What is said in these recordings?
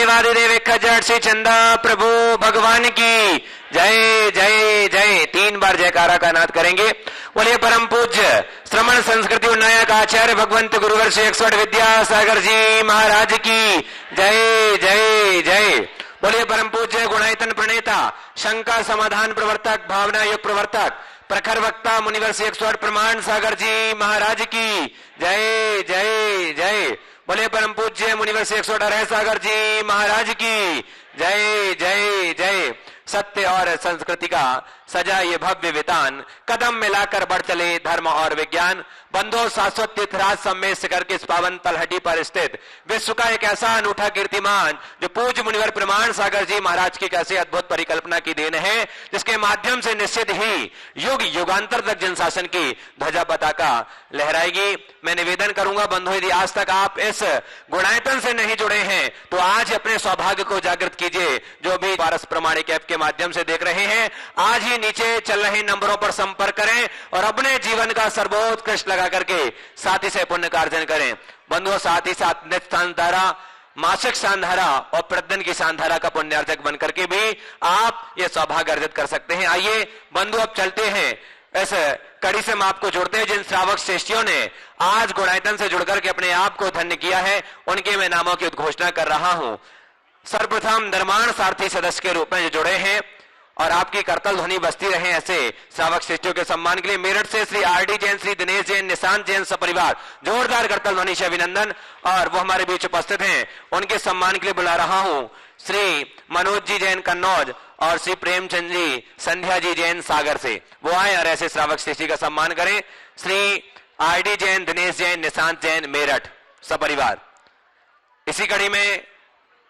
देवादिदेव खजट श्री चंदा प्रभु भगवान की जय जय जय। 3 बार जयकारा का नाद करेंगे। बोलिए परम पूज्य श्रमण संस्कृति उन्नयक आचार्य भगवंत गुरुवर श्री 108 विद्यासागर जी महाराज की जय जय जय। बोलिए परम पूज्य गुणायतन प्रणेता शंका समाधान प्रवर्तक भावना युग प्रवर्तक प्रखर वक्ता मुनिवर श्री 108 प्रमाण सागर जी महाराज की जय जय जय। बोले परम पूज्य मुनिवर श्री 108 अरह सागर जी महाराज की जय जय जय। सत्य और संस्कृति का सजा ये भव्य वितान कदम मिलाकर बढ़ चले धर्म और विज्ञान। बंधो शाश्वत तीर्थराज सम्मेद शिखर के इस पावन तलहटी पर स्थित विश्व का एक ऐसा अनूठा कीर्तिमान जो पूज्य मुनिवर प्रमाण सागर जी महाराज की कैसे अद्भुत परिकल्पना की देन है, जिसके माध्यम से निश्चित ही युग युगांतर तक जनशासन की ध्वजा पताका लहराएगी। मैं निवेदन करूंगा बंधु, यदि आज तक आप इस गुणायतन से नहीं जुड़े हैं तो आज अपने सौभाग्य को जागृत कीजिए। जो भी पारस प्रमाणिक ऐप के माध्यम से देख रहे हैं, आज ही नीचे चल रहे नंबरों पर संपर्क करें और अपने जीवन का सर्वोत्कृष्ट लगा करके साथ ही से पुण्य का अर्जन करें। बंधुओं, साथ ही साथ नित्य शांधारा, मासिक शांधारा और प्रतिदिन की शांधारा का पुण्यार्जक बनकर के भी आप ये सौभाग्य अर्जित कर सकते हैं। आइए बंधु अब चलते हैं इस कड़ी से हम आपको जोड़ते हैं। जिन श्रावक श्रेष्ठियों ने आज गुणायतन से जुड़कर के अपने आप को धन्य किया है, उनके मैं नामों की उद्घोषणा कर रहा हूं। सर्वप्रथम निर्माण सारथी सदस्य के रूप में जो जुड़े हैं और आपकी करतल ध्वनि बजती रहे ऐसे श्रावक श्रेष्ठियों के सम्मान के लिए मेरठ से श्री आरडी जैन, श्री दिनेश जैन, निशांत जैन सपरिवार जोरदार करतल ध्वनि से अभिनंदन। और वो हमारे बीच उपस्थित हैं, उनके सम्मान के लिए बुला रहा हूं श्री मनोज जी जैन कन्नौज और श्री प्रेमचंद जी संध्या जी जैन सागर से। वो आए और ऐसे श्रावक श्रेष्ठी का सम्मान करें। श्री आरडी जैन, दिनेश जैन, निशांत जैन मेरठ सपरिवार। इसी कड़ी में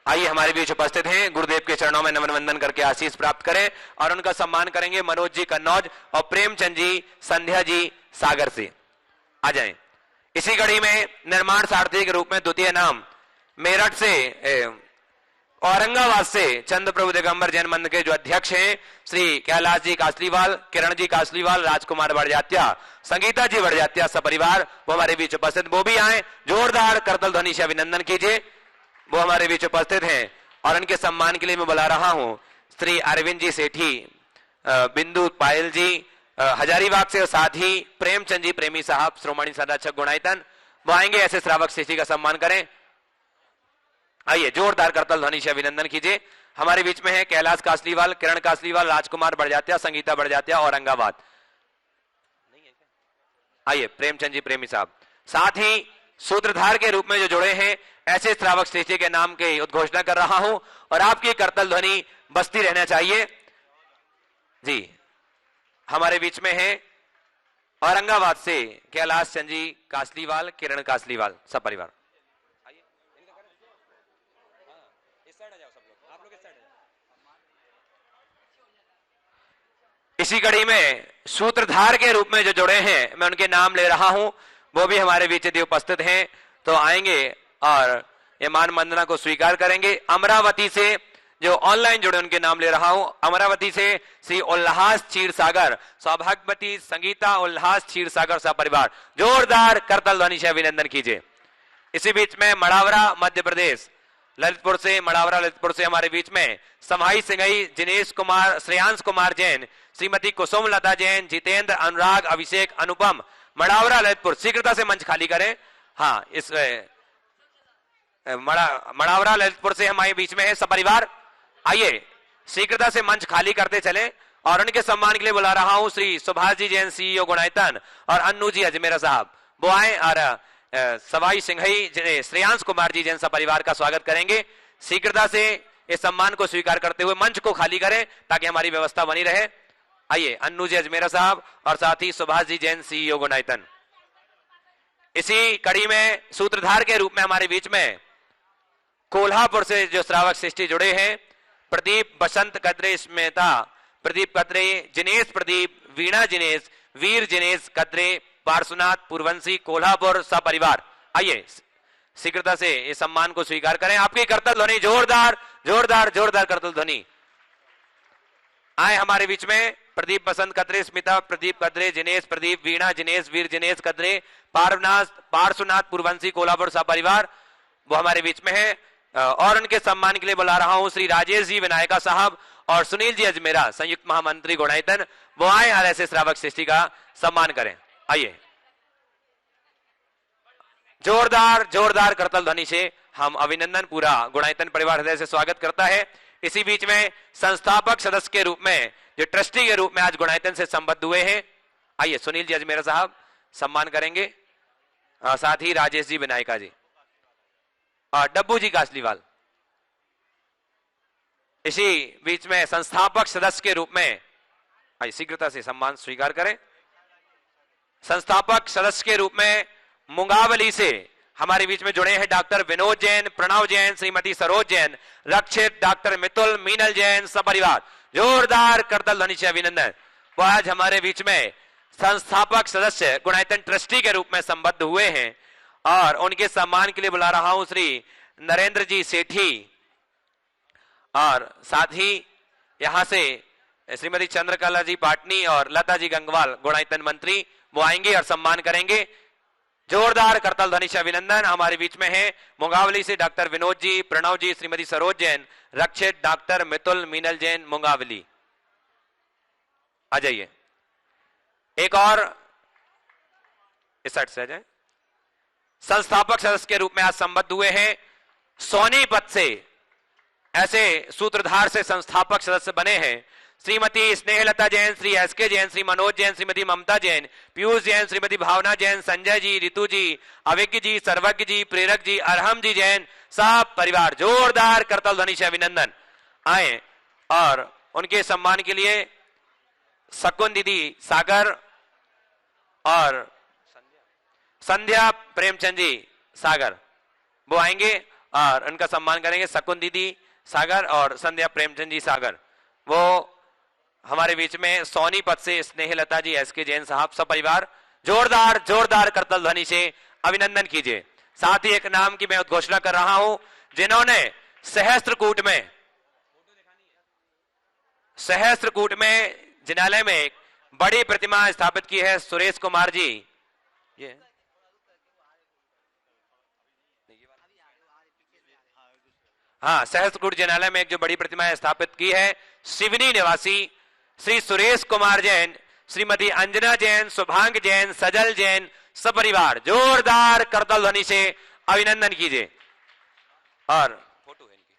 आइए हमारे बीच उपस्थित हैं, गुरुदेव के चरणों में नमन वंदन करके आशीष प्राप्त करें और उनका सम्मान करेंगे मनोज जी कन्नौज और प्रेमचंद जी संध्या जी सागर से। आ जाएं। इसी कड़ी में निर्माण सारथी के रूप में द्वितीय नाम मेरठ से औरंगाबाद से चंद्र प्रभु दिगंबर जैन मंदिर के जो अध्यक्ष हैं श्री कैलाश जी कासलीवाल, किरण जी कासलीवाल, राजकुमार बड़जात्या, संगीता जी बड़जात्या सपरिवार, वो हमारे बीच उपस्थित। वो भी आए, जोरदार करतल ध्वनि से अभिनंदन कीजिए। वो हमारे बीच उपस्थित हैं और उनके सम्मान के लिए मैं बुला रहा हूं श्री अरविंद जी सेठी, बिंदु पायल जी हजारीबाग से, और साथ ही प्रेमचंद जी प्रेमी साहब श्रोमणी सदाचक गुणायतन। वो आएंगे, ऐसे श्रावक श्रेष्ठी का सम्मान करें। आइए जोरदार करतल ध्वनि से अभिनंदन कीजिए। हमारे बीच में है कैलाश कासलीवाल, किरण कासलीवाल, राजकुमार बड़जात्या, संगीता बड़जात्या औरंगाबाद। आइए प्रेमचंद जी प्रेमी साहब। साथ ही सूत्रधार के रूप में जो जुड़े हैं ऐसे श्रावक श्रेष्ठी के नाम की उद्घोषणा कर रहा हूं और आपकी करतल ध्वनि बजती रहना चाहिए जी। हमारे बीच में है औरंगाबाद से कैलाश चंद जी कासलीवाल, किरण कासलीवाल सपरिवार। इसी कड़ी में सूत्रधार के रूप में जो जुड़े हैं मैं उनके नाम ले रहा हूं, वो भी हमारे बीच यदि उपस्थित हैं तो आएंगे और ये मान वंदना को स्वीकार करेंगे। अमरावती से जो ऑनलाइन जुड़े उनके नाम ले रहा हूं। अमरावती से श्री उल्लास क्षीर सागर, सौभाग्यवती संगीता उल्लास क्षीर सागर सा परिवार, जोरदार करतल ध्वनि से अभिनंदन कीजिए। इसी बीच में मड़ावरा मध्य प्रदेश ललितपुर से, मड़ावरा ललितपुर से हमारे बीच में समाई सिंगई, जिनेश कुमार, श्रेयांश कुमार जैन, श्रीमती कुसुम लता जैन, जितेंद्र, अनुराग, अभिषेक, अनुपम, मड़ावरा ललितपुर। शीघ्रता से मंच खाली करें। हाँ, इस मड़ावरा ललितपुर से हमारे बीच में है सपरिवार। आइए शीघ्रता से मंच खाली करते चलें और उनके सम्मान के लिए बुला रहा हूं श्री सुभाष जी जैन सीईओ गुणायतन और अन्नू जी अजमेरा साहब। वो आए और सवाई सिंघई श्रेयांश कुमार जी जैन सपरिवार का स्वागत करेंगे। शीघ्रता से इस सम्मान को स्वीकार करते हुए मंच को खाली करें ताकि हमारी व्यवस्था बनी रहे। आइए अन्नू जी अजमेरा साहब और साथ ही सुभाष जी जैन सीईओ गुणायतन। इसी कड़ी में सूत्रधार के रूप में हमारे बीच में कोल्हापुर से जो श्रावक श्रेष्ठी जुड़े हैं, प्रदीप बसंत कद्रे स्मेता, प्रदीप कद्रे, जिनेश प्रदीप, वीणा जिनेश, वीर जिनेश कद्रे, पार्श्वनाथ पूर्वंशी कोल्हापुर सपरिवार। आइए शीघ्रता से इस सम्मान को स्वीकार करें। आपकी करतल ध्वनि जोरदार जोरदार जोरदार करतल ध्वनि। आए हमारे बीच में प्रदीप बसंत कद्रे, स्मिता प्रदीप कद्रे, जिनेश प्रदीप, वीणा जिनेश, वीर जिनेश कद्रे, पार्श्वनाथ पूर्वंशी कोल्हापुर सपरिवार। वो हमारे बीच में है। और उनके सम्मान के लिए बुला रहा हूं श्री राजेश जी विनायका साहब और सुनील जी अजमेरा संयुक्त महामंत्री गुणायतन, वो आए और ऐसे श्रावक सृष्टि का सम्मान करें। आइए जोरदार जोरदार करतल ध्वनि से हम अभिनंदन पूरा गुणायतन परिवार हृदय से स्वागत करता है। इसी बीच में संस्थापक सदस्य के रूप में, जो ट्रस्टी के रूप में आज गुणायतन से संबद्ध हुए हैं, आइए सुनील जी अजमेरा साहब सम्मान करेंगे, साथ ही राजेश जी विनायका जी और डब्बू जी कासलीवाल। इसी बीच में संस्थापक सदस्य के रूप में आइए शीघ्रता से सम्मान स्वीकार करें। संस्थापक सदस्य के रूप में मुंगावली से हमारे बीच में जुड़े हैं डॉक्टर विनोद जैन, प्रणव जैन, श्रीमती सरोज जैन, रक्षित, डॉक्टर मितुल, मीनल जैन, सपरिवार जोरदार करतल ध्वनि से अभिनंदन। वो आज हमारे बीच में संस्थापक सदस्य गुणायतन ट्रस्टी के रूप में संबद्ध हुए हैं और उनके सम्मान के लिए बुला रहा हूं श्री नरेंद्र जी सेठी और साथ ही यहां से श्रीमती चंद्रकला जी पाटनी और लता जी गंगवाल गुणायतन मंत्री, वो आएंगे और सम्मान करेंगे। जोरदार करतल ध्वनि से अभिनंदन। हमारे बीच में है मुंगावली से डॉक्टर विनोद जी, प्रणव जी, श्रीमती सरोज जैन, रक्षित, डॉक्टर मितुल, मीनल जैन, मुंगावली। आ जाइए एक और इस साइड से आ जाए। संस्थापक सदस्य के रूप में आज संबद्ध हुए हैं सोनीपत से, ऐसे सूत्रधार से संस्थापक सदस्य बने हैं श्रीमती स्नेहलता जैन, श्री एसके जैन, श्री मनोज जैन, श्रीमती ममता जैन, पीयूष जैन, श्रीमती भावना जैन, संजय जी, रितु जी, अविज्ञ जी, सर्वज्ञ जी, प्रेरक जी, अरहम जी जैन, सब परिवार जोरदार करतल ध्वनि से अभिनंदन। आए और उनके सम्मान के लिए शकुन दीदी सागर और संध्या प्रेमचंद जी सागर, वो आएंगे और उनका सम्मान करेंगे। शकुन दीदी सागर और संध्या प्रेमचंद जी सागर, वो हमारे बीच में सोनीपत से स्नेहलता जी, एसके जैन साहब, सब परिवार जोरदार जोरदार करतल ध्वनि से अभिनंदन कीजिए। साथ ही एक नाम की मैं उद्घोषणा कर रहा हूं जिन्होंने सहस्त्रकूट में जिनालय में एक बड़ी प्रतिमा स्थापित की है, सुरेश कुमार जी। ये हाँ, सहस्त्रकूट जिनालय में एक जो बड़ी प्रतिमा स्थापित की है, शिवनी निवासी श्री सुरेश कुमार जैन, श्रीमती अंजना जैन, शुभांग जैन, सजल जैन, सपरिवार जोरदार करतल ध्वनि से अभिनंदन कीजिए। और फोटो है इनकी।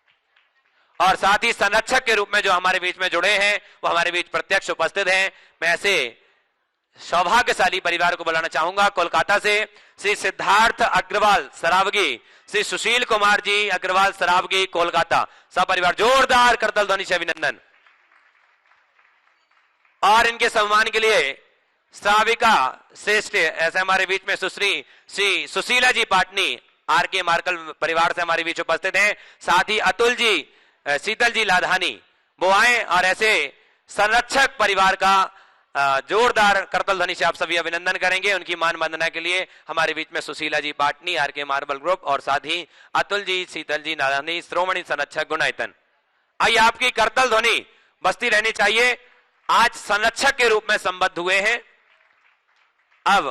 और साथ ही संरक्षक के रूप में जो हमारे बीच में जुड़े हैं, वो हमारे बीच प्रत्यक्ष उपस्थित हैं। मैं ऐसे सौभाग्यशाली परिवार को बुलाना चाहूंगा कोलकाता से श्री सिद्धार्थ अग्रवाल सरावगी, श्री सुशील कुमार जी अग्रवाल सरावगी, कोलकाता, सब परिवार जोरदार करतल ध्वनि से अभिनंदन। और इनके सम्मान के लिए श्राविका श्रेष्ठ ऐसे हमारे बीच में सुश्री श्री सुशीला जी पाटनी आर के मार्कल परिवार से हमारे बीच उपस्थित हैं। साथ ही अतुल जी, शीतल जी लाधानी, वो आए और ऐसे संरक्षक परिवार का जोरदार करतल ध्वनि से आप सभी अभिनंदन करेंगे। उनकी मान वंदना के लिए हमारे बीच में सुशीला जी पाटनी, आर के मार्बल ग्रुप और साथ ही अतुल जी, शीतल जी लाधानी, श्रोमणी संरक्षक गुणायतन। आइए आपकी करतल ध्वनि बजती रहनी चाहिए। आज संरक्षक के रूप में संबद्ध हुए हैं। अब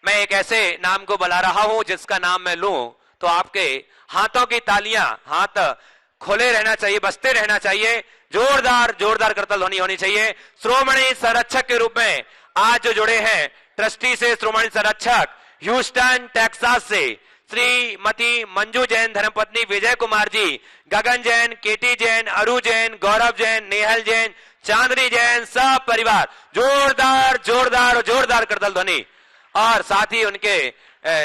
मैं एक ऐसे नाम को बुला रहा हूं जिसका नाम मैं लूं तो आपके हाथों की तालियां, हाथ खोले रहना चाहिए, बजते रहना चाहिए, जोरदार जोरदार करतल ध्वनि होनी चाहिए। श्रोमणी संरक्षक के रूप में आज जो जुड़े हैं ट्रस्टी से, श्रोमणी संरक्षक ह्यूस्टन टेक्सास से श्रीमती मंजू जैन, धर्मपत्नी विजय कुमार जी, गगन जैन, केटी जैन, अरु जैन, गौरव जैन, नेहल जैन, चांदनी जैन, सब परिवार जोरदार जोरदार जोरदार करतल ध्वनि। और साथ ही उनके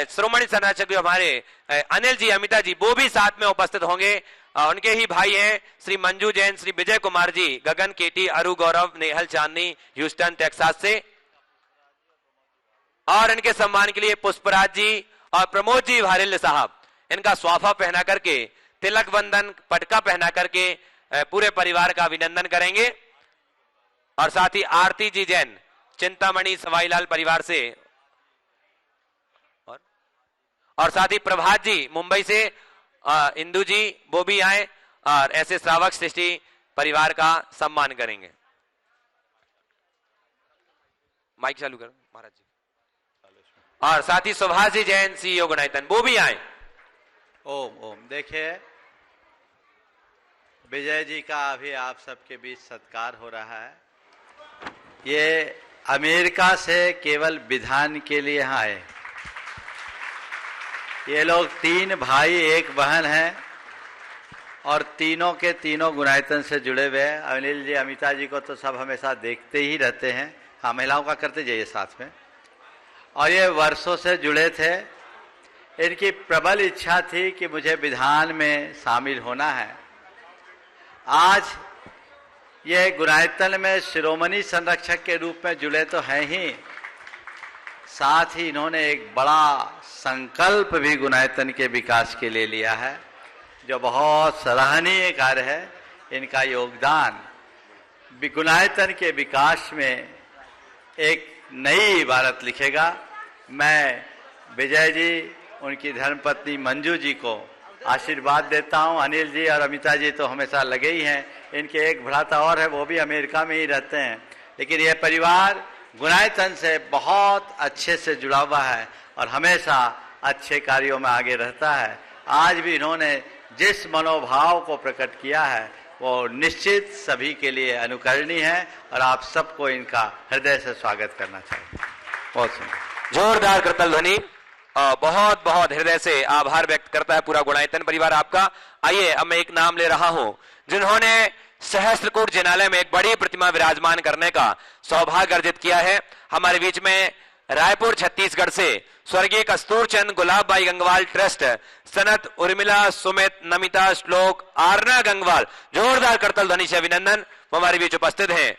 श्रोमणी संरक्षक जो हमारे अनिल जी, अमिता जी, वो भी साथ में उपस्थित होंगे। उनके ही भाई हैं श्री मंजू जैन, श्री विजय कुमार जी, गगन, केटी, अरु, गौरव, नेहल, चांदनी, ह्यूस्टन टेक्सास से। और इनके सम्मान के लिए पुष्पराज जी और प्रमोद जी भारिल्य साहब, इनका स्वाफा पहना करके, तिलक बंधन पटका पहना करके पूरे परिवार का अभिनंदन करेंगे। और साथ ही आरती जी जैन, चिंतामणि सवाईलाल परिवार से, और साथ ही प्रभात जी मुंबई से, इंदु जी, वो भी आए और ऐसे श्रावक सृष्टि परिवार का सम्मान करेंगे। माइक चालू करो महाराज जी। और साथ ही सुभाष जी जैन, सीईओ गुणायतन, वो भी आए ओम ओम। देखिए, विजय जी का अभी आप सबके बीच सत्कार हो रहा है। ये अमेरिका से केवल विधान के लिए यहाँ आए। ये लोग 3 भाई 1 बहन हैं और तीनों के तीनों गुणायतन से जुड़े हुए हैं। अनिल जी, अमिता जी को तो सब हमेशा देखते ही रहते हैं। हाँ, महिलाओं का करते जाइए साथ में। और ये वर्षों से जुड़े थे। इनकी प्रबल इच्छा थी कि मुझे विधान में शामिल होना है। आज ये गुणायतन में शिरोमणि संरक्षक के रूप में जुड़े तो हैं ही, साथ ही इन्होंने एक बड़ा संकल्प भी गुणायतन के विकास के लिए लिया है, जो बहुत सराहनीय कार्य है। इनका योगदान गुणायतन के विकास में एक नई इबारत लिखेगा। मैं विजय जी, उनकी धर्मपत्नी मंजू जी को आशीर्वाद देता हूं। अनिल जी और अमिता जी तो हमेशा लगे ही हैं। इनके एक भ्राता और है, वो भी अमेरिका में ही रहते हैं, लेकिन यह परिवार गुणायतन से बहुत अच्छे से जुड़ा हुआ है और हमेशा अच्छे कार्यों में आगे रहता है। आज भी इन्होंने जिस मनोभाव को प्रकट किया है वो निश्चित सभी के लिए अनुकरणीय है और आप सबको इनका हृदय से स्वागत करना चाहिए। बहुत सुंदर, जोरदार करतल ध्वनि। बहुत बहुत हृदय से आभार व्यक्त करता है पूरा गुणायतन परिवार आपका। आइए, अब मैं एक नाम ले रहा हूं जिन्होंने सहस्त्रकूट जिनालय में एक बड़ी प्रतिमा विराजमान करने का सौभाग्य अर्जित किया है। हमारे बीच में रायपुर छत्तीसगढ़ से स्वर्गीय कस्तूरचंद गुलाबबाई गंगवाल ट्रस्ट सनत उर्मिला सुमित नमिता श्लोक आरना गंगवाल, जोरदार करतल ध्वनि से अभिनंदन, हमारे बीच उपस्थित हैं।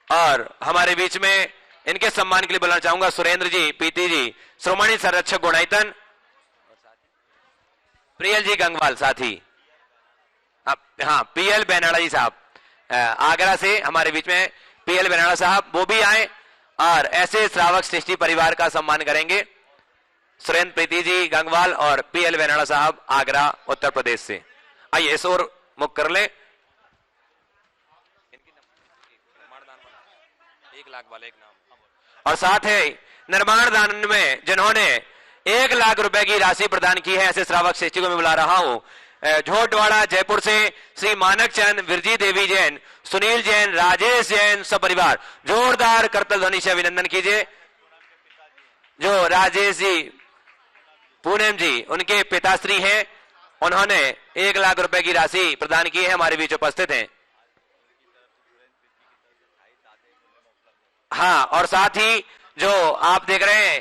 और हमारे बीच में इनके सम्मान के लिए बोलना चाहूंगा सुरेंद्र जी, पीती जी, श्रोमणी संरक्षक गुणायतन, प्रियल जी गंगवाल, साथी हाँ पीएल बेनाड़ा जी साहब आगरा से हमारे बीच में पीएल बेनाड़ा साहब, वो भी आए और ऐसे श्रावक सृष्टि परिवार का सम्मान करेंगे। सुरेंद्र प्रीति जी गंगवाल और पीएल बेनाड़ा साहब आगरा उत्तर प्रदेश से। आइए इस ओर मुख कर ले। 1 लाख वाले एक नाम और साथ है निर्माण दान में जिन्होंने 1 लाख रुपए की राशि प्रदान की है, ऐसे श्रावक सृष्टि को मैं बुला रहा हूं। झोटवाड़ा जयपुर से श्री मानक चंद, विरजी देवी जैन, सुनील जैन, राजेश जैन सपरिवार, जोरदार करतल ध्वनि से अभिनंदन कीजिए। जो राजेश जी पूनम जी उनके पिताश्री हैं, उन्होंने 1 लाख रुपए की राशि प्रदान की है, हमारे बीच उपस्थित हैं। हाँ, और साथ ही जो आप देख रहे हैं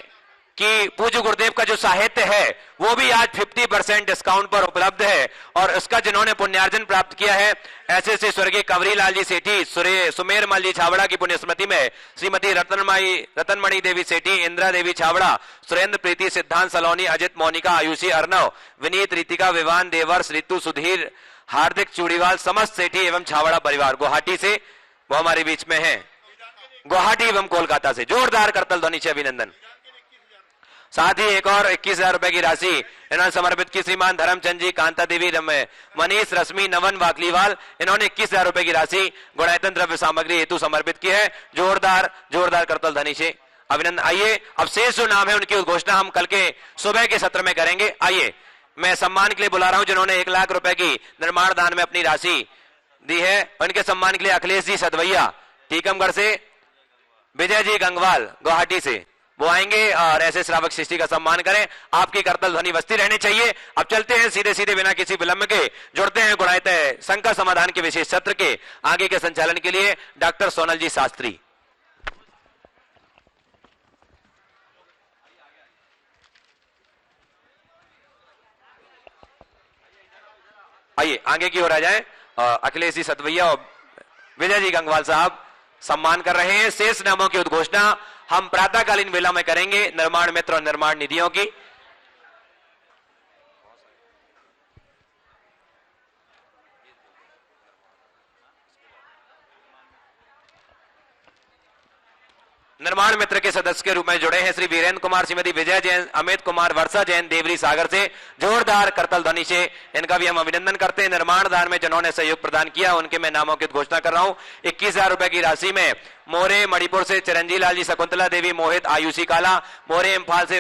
कि पूज्य गुरुदेव का जो साहित्य है वो भी आज 50% डिस्काउंट पर उपलब्ध है और उसका जिन्होंने पुण्यार्जन प्राप्त किया है, ऐसे से स्वर्गीय कंवरीलाल जी सेठी, सुमेरमल जी छावड़ा की पुण्य स्मृति में श्रीमती रतनमणि देवी सेठी, इंदिरा देवी छावड़ा, सुरेंद्र प्रीति, सिद्धांत सलोनी, अजित मोनिका, आयुषी अर्णव, विनीत रीतिका, विवान देवर्ष, ऋतु सुधीर, हार्दिक चूड़ीवाल, समस्त सेठी एवं छावड़ा परिवार गुवाहाटी से वो हमारे बीच में है, गुवाहाटी एवं कोलकाता से। जोरदार करतल ध्वनि से अभिनंदन। साथ ही एक और 21,000 रुपए की राशि इन्होंने समर्पित की श्रीमान धर्मचंद जी, कांता देवी, मनीष, रश्मि, नवन वाकलीवाल, इन्होंने 21,000 रुपए की राशि गुणायतन द्रव्य सामग्री हेतु समर्पित की है। जोरदार जोरदार करतल ध्वनि से अभिनंदन। आइए, अब शेष जो नाम है उनकी घोषणा हम कल के सुबह के सत्र में करेंगे। आइए, मैं सम्मान के लिए बुला रहा हूं जिन्होंने 1 लाख रुपए की निर्माण दान में अपनी राशि दी है। उनके सम्मान के लिए अखिलेश जी सदवैया टीकमगढ़ से, विजय जी गंगवाल गुवाहाटी से, वो आएंगे और ऐसे श्रावक सृष्टि का सम्मान करें। आपकी करतल ध्वनि बजती रहनी चाहिए। अब चलते हैं सीधे सीधे बिना किसी विलंब के, जुड़ते हैं गुणायतन संकट समाधान के विशेष सत्र के आगे के संचालन के लिए डॉक्टर सोनल जी शास्त्री। आइए आगे की ओर आ जाएं। अखिलेश जी सतवैया और विजय जी गंगवाल साहब सम्मान कर रहे हैं। शेष नामों की उद्घोषणा हम प्रातःकालीन वेला में करेंगे निर्माण मित्र और निर्माण निधियों की। निर्माण मित्र के सदस्य के रूप में जुड़े हैं श्री वीरेंद्र कुमार, श्रीमती विजय जैन, अमित कुमार, वर्षा जैन, देवरी सागर से। जोरदार करतल ध्वनि से इनका भी हम अभिनंदन करते हैं। निर्माण दान में जिन्होंने सहयोग प्रदान किया उनके मैं नामों की घोषणा कर रहा हूं। 21,000 रुपए की राशि में मोरे मणिपुर से चिरंजी लाल जी, शकुंतला देवी, मोहित आयुषी काला, मोरे इम्फाल से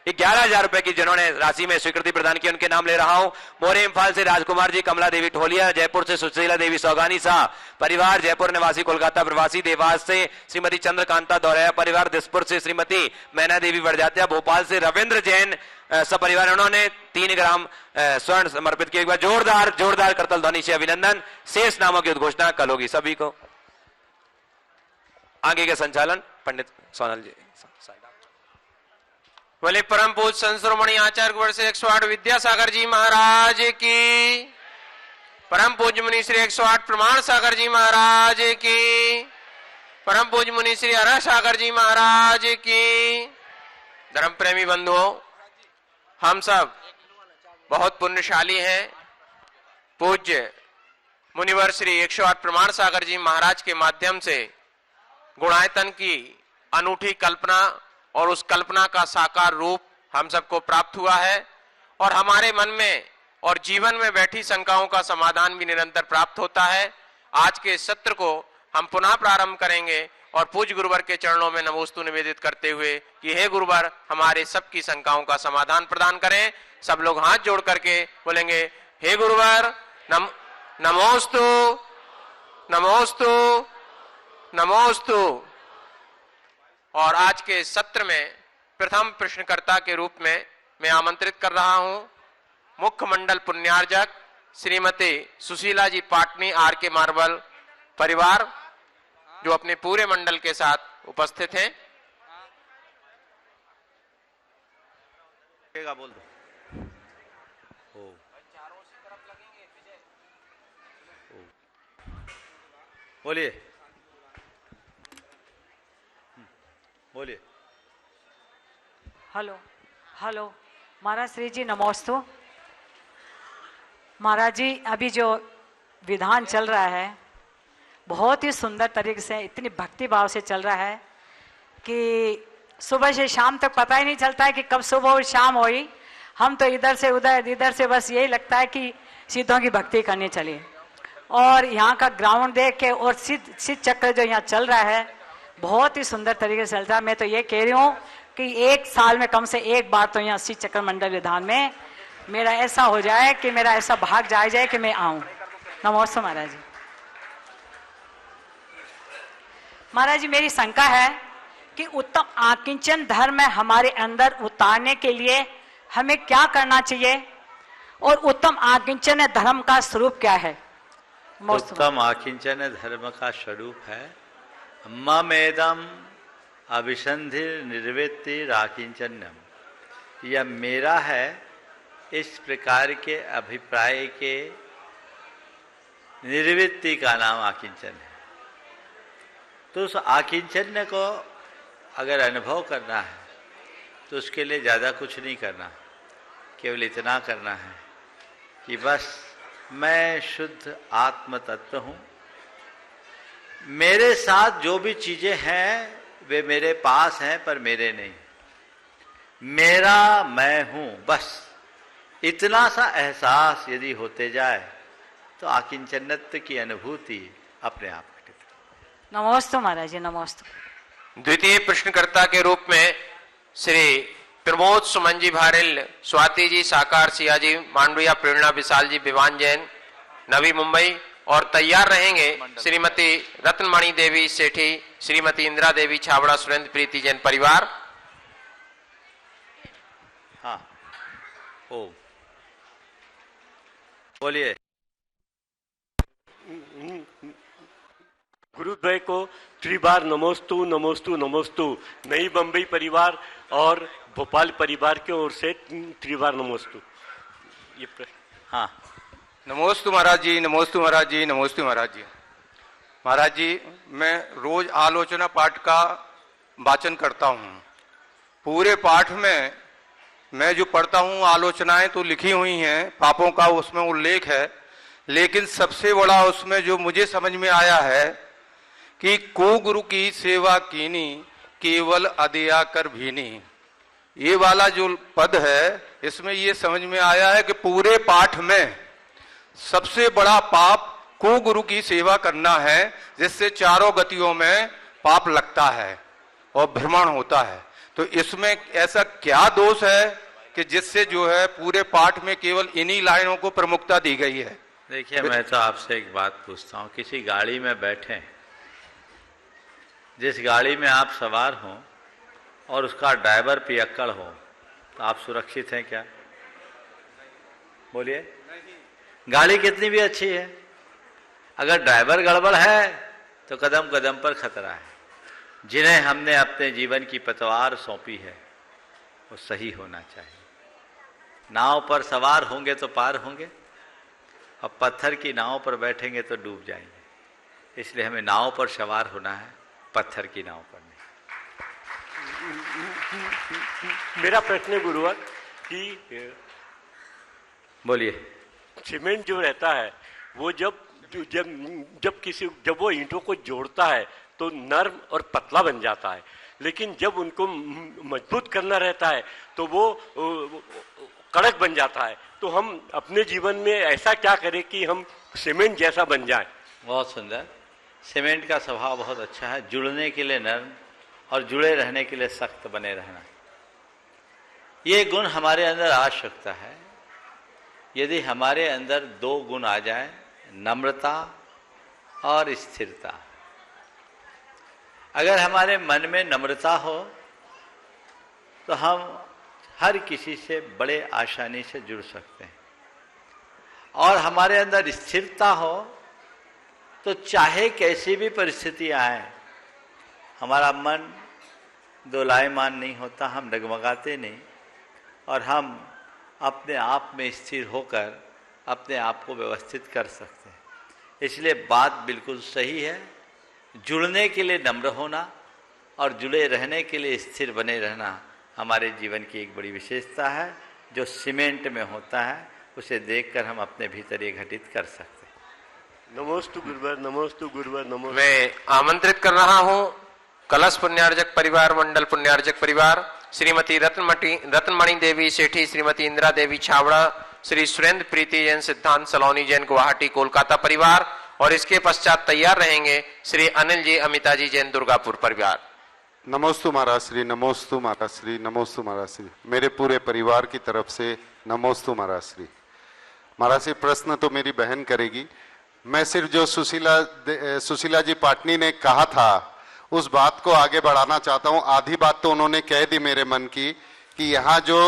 11,000 रुपए की जिन्होंने राशि में स्वीकृति प्रदान की, उनके नाम ले रहा हूं। मोरे इम्फाल से राजकुमार जी, कमला देवी ठोलिया, जयपुर से सुशीला देवी सौगानी शाह परिवार, जयपुर निवासी कोलकाता प्रवासी, देवास से श्रीमती चंद्रकांता दौरैया परिवार, दिसपुर से श्रीमती मैना देवी बड़जात्या, भोपाल से रविंद्र जैन सपरिवार, उन्होंने 3 ग्राम स्वर्ण समर्पित किए। एक बार जोरदार करतल ध्वनि से अभिनंदन। शेष नामों की उद्घोषणा कल होगी। सभी को आगे के संचालन पंडित सोनल जी। बोले परम पूज संत शिरोमणि आचार्य वर्ष 108 विद्यासागर जी महाराज की, परम पूज मुनि श्री 108 प्रमाण सागर जी महाराज की, परम पूज मुनि श्री हरा सागर जी महाराज की। धर्म प्रेमी बंधुओं, हम सब बहुत पुण्यशाली हैं। पूज्य मुनिवर श्री 108 प्रमाण सागर जी महाराज के माध्यम से गुणायतन की अनूठी कल्पना और उस कल्पना का साकार रूप हम सबको प्राप्त हुआ है और हमारे मन में और जीवन में बैठी शंकाओं का समाधान भी निरंतर प्राप्त होता है। आज के सत्र को हम पुनः प्रारंभ करेंगे और पूज्य गुरुवर के चरणों में नमोस्तु निवेदित करते हुए कि हे गुरुवर, हमारे सबकी शंकाओं का समाधान प्रदान करें। सब लोग हाथ जोड़ करके बोलेंगे, हे गुरुवर नमोस्तु नमोस्तु नमोस्तु। और आज के सत्र में प्रथम प्रश्नकर्ता के रूप में मैं आमंत्रित कर रहा हूं मुख्य मंडल पुण्यार्जक श्रीमती सुशीला जी पाटनी आर के मार्बल परिवार, जो अपने पूरे मंडल के साथ उपस्थित हैं। बोल दो। बोलिए बोलिए। हेलो हेलो महाराज श्री जी नमोस्तु। महाराज जी, अभी जो विधान चल रहा है बहुत ही सुंदर तरीके से, इतनी भक्ति भाव से चल रहा है कि सुबह से शाम तक पता ही नहीं चलता है कि कब सुबह और शाम हुई। हम तो इधर से उधर, इधर से बस यही लगता है कि सिद्धों की भक्ति करनी चलिए। और यहाँ का ग्राउंड देख के और सिद्ध चक्र जो यहाँ चल रहा है बहुत ही सुंदर तरीके से चलता है। मैं तो ये कह रही हूँ कि 1 साल में कम से एक बार तो यहाँ सिद्ध चक्र मंडल विधान में मेरा ऐसा हो जाए कि मेरा ऐसा भाग जाए कि मैं आऊँ। नमोस्तु महाराज जी। महाराज जी, मेरी शंका है कि उत्तम आकिंचन धर्म हमारे अंदर उतारने के लिए हमें क्या करना चाहिए और उत्तम आकिंचन धर्म का स्वरूप क्या है? उत्तम आकिंचन धर्म का स्वरूप है ममेदम अभिसंधि निर्वृत्ति राकिंचन्यम। यह मेरा है, इस प्रकार के अभिप्राय के निर्वृत्ति का नाम आकिंचन है। तो उस आकिंचन्य को अगर अनुभव करना है तो उसके लिए ज़्यादा कुछ नहीं करना, केवल इतना करना है कि बस मैं शुद्ध आत्म तत्व हूँ। मेरे साथ जो भी चीजें हैं वे मेरे पास हैं पर मेरे नहीं, मेरा मैं हूं। बस इतना सा एहसास यदि होते जाए तो आकिंचनत्व की अनुभूति अपने आप घटित। नमोस्तु महाराज जी, नमोस्तु। द्वितीय प्रश्नकर्ता के रूप में श्री प्रमोद सुमन जी भारिल, स्वाति जी साकार, सिया जी मांडविया, प्रेरणा विशाल जी विवान जैन नवी मुंबई। और तैयार रहेंगे श्रीमती रत्नमणि देवी सेठी, श्रीमती इंदिरा देवी छाबड़ा, सुरेंद्र प्रीति जैन परिवार। हाँ ओ बोलिए। गुरुद्वय को त्रिबार नमोस्तु नमोस्तु नमोस्तु। नई बंबई परिवार और भोपाल परिवार की ओर से त्रिबार नमोस्तु। ये हाँ। नमोस्तु महाराज जी, नमोस्तु महाराज जी, नमोस्तु महाराज जी। महाराज जी, मैं रोज आलोचना पाठ का वाचन करता हूँ। पूरे पाठ में मैं जो पढ़ता हूँ, आलोचनाएं तो लिखी हुई हैं, पापों का उसमें उल्लेख है, लेकिन सबसे बड़ा उसमें जो मुझे समझ में आया है कि को गुरु की सेवा कीनी केवल अदया कर भीनी। ये वाला जो पद है, इसमें ये समझ में आया है कि पूरे पाठ में सबसे बड़ा पाप को गुरु की सेवा करना है, जिससे चारों गतियों में पाप लगता है और भ्रमण होता है। तो इसमें ऐसा क्या दोष है कि जिससे जो है पूरे पाठ में केवल इन्हीं लाइनों को प्रमुखता दी गई है? देखिए, मैं तो आपसे एक बात पूछता हूँ, किसी गाड़ी में बैठे, जिस गाड़ी में आप सवार हों और उसका ड्राइवर पियक्कड़ हो, तो आप सुरक्षित हैं क्या? बोलिए। गाड़ी कितनी भी अच्छी है, अगर ड्राइवर गड़बड़ है तो कदम कदम पर खतरा है। जिन्हें हमने अपने जीवन की पतवार सौंपी है वो सही होना चाहिए। नाव पर सवार होंगे तो पार होंगे, और पत्थर की नाव पर बैठेंगे तो डूब जाएंगे। इसलिए हमें नाव पर सवार होना है, पत्थर की नाव पर नहीं। मेरा प्रश्न है गुरुवर कि बोलिए। सीमेंट जो रहता है वो जब वो ईंटों को जोड़ता है तो नर्म और पतला बन जाता है, लेकिन जब उनको मजबूत करना रहता है तो वो कड़क बन जाता है। तो हम अपने जीवन में ऐसा क्या करें कि हम सीमेंट जैसा बन जाएं? बहुत सुंदर। सीमेंट का स्वभाव बहुत अच्छा है, जुड़ने के लिए नर्म और जुड़े रहने के लिए सख्त बने रहना। ये गुण हमारे अंदर आ सकता है यदि हमारे अंदर दो गुण आ जाए, नम्रता और स्थिरता। अगर हमारे मन में नम्रता हो तो हम हर किसी से बड़े आसानी से जुड़ सकते हैं, और हमारे अंदर स्थिरता हो तो चाहे कैसी भी परिस्थिति आए हमारा मन दोलायमान नहीं होता, हम डगमगाते नहीं, और हम अपने आप में स्थिर होकर अपने आप को व्यवस्थित कर सकते हैं। इसलिए बात बिल्कुल सही है, जुड़ने के लिए नम्र होना और जुड़े रहने के लिए स्थिर बने रहना हमारे जीवन की एक बड़ी विशेषता है। जो सीमेंट में होता है उसे देखकर हम अपने भीतर ये घटित कर सकते हैं। नमोस्तु गुरुवर, नमोस्तु गुरुवर, नमोस्तु। मैं आमंत्रित कर रहा हूं कलश पुण्यार्जक परिवार, मंडल पुण्यार्जक परिवार, श्रीमती रत्नमणि देवी सेठी, श्रीमती इंदिरा देवी छावड़ा, श्री सुरेंद्र प्रीति जैन सिद्धांत सलोनी जैन गुवाहाटी कोलकाता परिवार, और इसके पश्चात तैयार रहेंगे श्री अनिल जी अमिता जी जैन दुर्गापुर परिवार। नमोस्तु महाराज श्री, नमोस्तु महाराज श्री, नमोस्तु महाराज श्री। मेरे पूरे परिवार की तरफ से नमोस्तु महाराज श्री। महाराज श्री, प्रश्न तो मेरी बहन करेगी, मैं सिर्फ जो सुशीला जी पाटनी ने कहा था उस बात को आगे बढ़ाना चाहता हूं। आधी बात तो उन्होंने कह दी मेरे मन की, कि यहाँ जो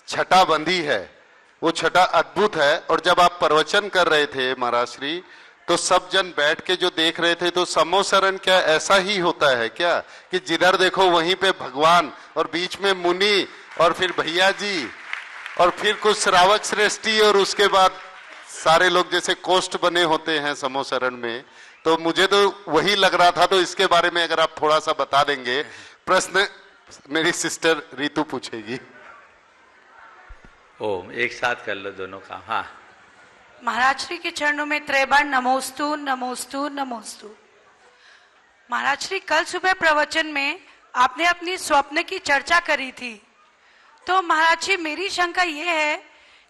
छटा बंधी है वो छटा अद्भुत है। और जब आप प्रवचन कर रहे थे महाराज श्री, तो सब जन बैठ के जो देख रहे थे, तो समोसरण क्या ऐसा ही होता है क्या कि जिधर देखो वहीं पे भगवान और बीच में मुनि और फिर भैया जी और फिर कुछ श्रावक श्रेष्ठी और उसके बाद सारे लोग जैसे कोष्ठ बने होते हैं समोसरण में? तो मुझे तो वही लग रहा था। तो इसके बारे में अगर आप थोड़ा सा बता देंगे। प्रश्न मेरी सिस्टर रीतू पूछेगी। ओम, एक साथ कर लो दोनों का। हाँ महाराज श्री के चरणों में त्रैबार नमोस्तु नमोस्तु नमोस्तु। महाराज श्री, कल सुबह प्रवचन में आपने अपनी स्वप्न की चर्चा करी थी, तो महाराज जी मेरी शंका ये है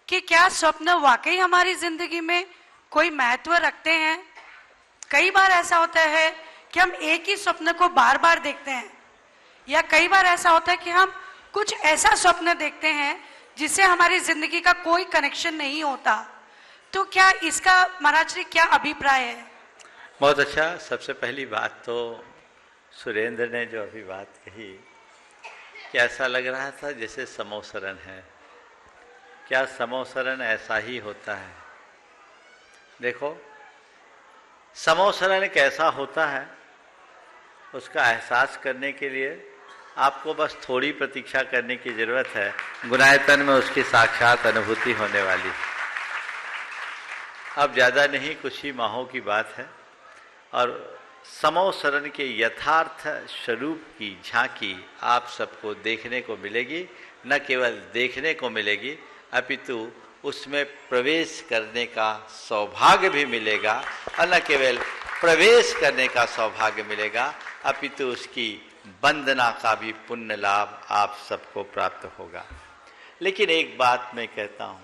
कि क्या स्वप्न वाकई हमारी जिंदगी में कोई महत्व रखते हैं? कई बार ऐसा होता है कि हम एक ही स्वप्न को बार बार देखते हैं, या कई बार ऐसा होता है कि हम कुछ ऐसा स्वप्न देखते हैं जिससे हमारी जिंदगी का कोई कनेक्शन नहीं होता। तो क्या इसका महाराज जी क्या अभिप्राय है? बहुत अच्छा। सबसे पहली बात तो सुरेंद्र ने जो अभी बात कही कि ऐसा लग रहा था जैसे समोसरण है। क्या समोसरण ऐसा ही होता है? देखो, समोसरण कैसा होता है उसका एहसास करने के लिए आपको बस थोड़ी प्रतीक्षा करने की जरूरत है। गुणायतन में उसकी साक्षात अनुभूति होने वाली है। अब ज़्यादा नहीं, कुछ ही माहों की बात है, और समोसरण के यथार्थ स्वरूप की झांकी आप सबको देखने को मिलेगी। न केवल देखने को मिलेगी अपितु उसमें प्रवेश करने का सौभाग्य भी मिलेगा, और न केवल प्रवेश करने का सौभाग्य मिलेगा अपितु उसकी वंदना का भी पुण्य लाभ आप सबको प्राप्त होगा। लेकिन एक बात मैं कहता हूं,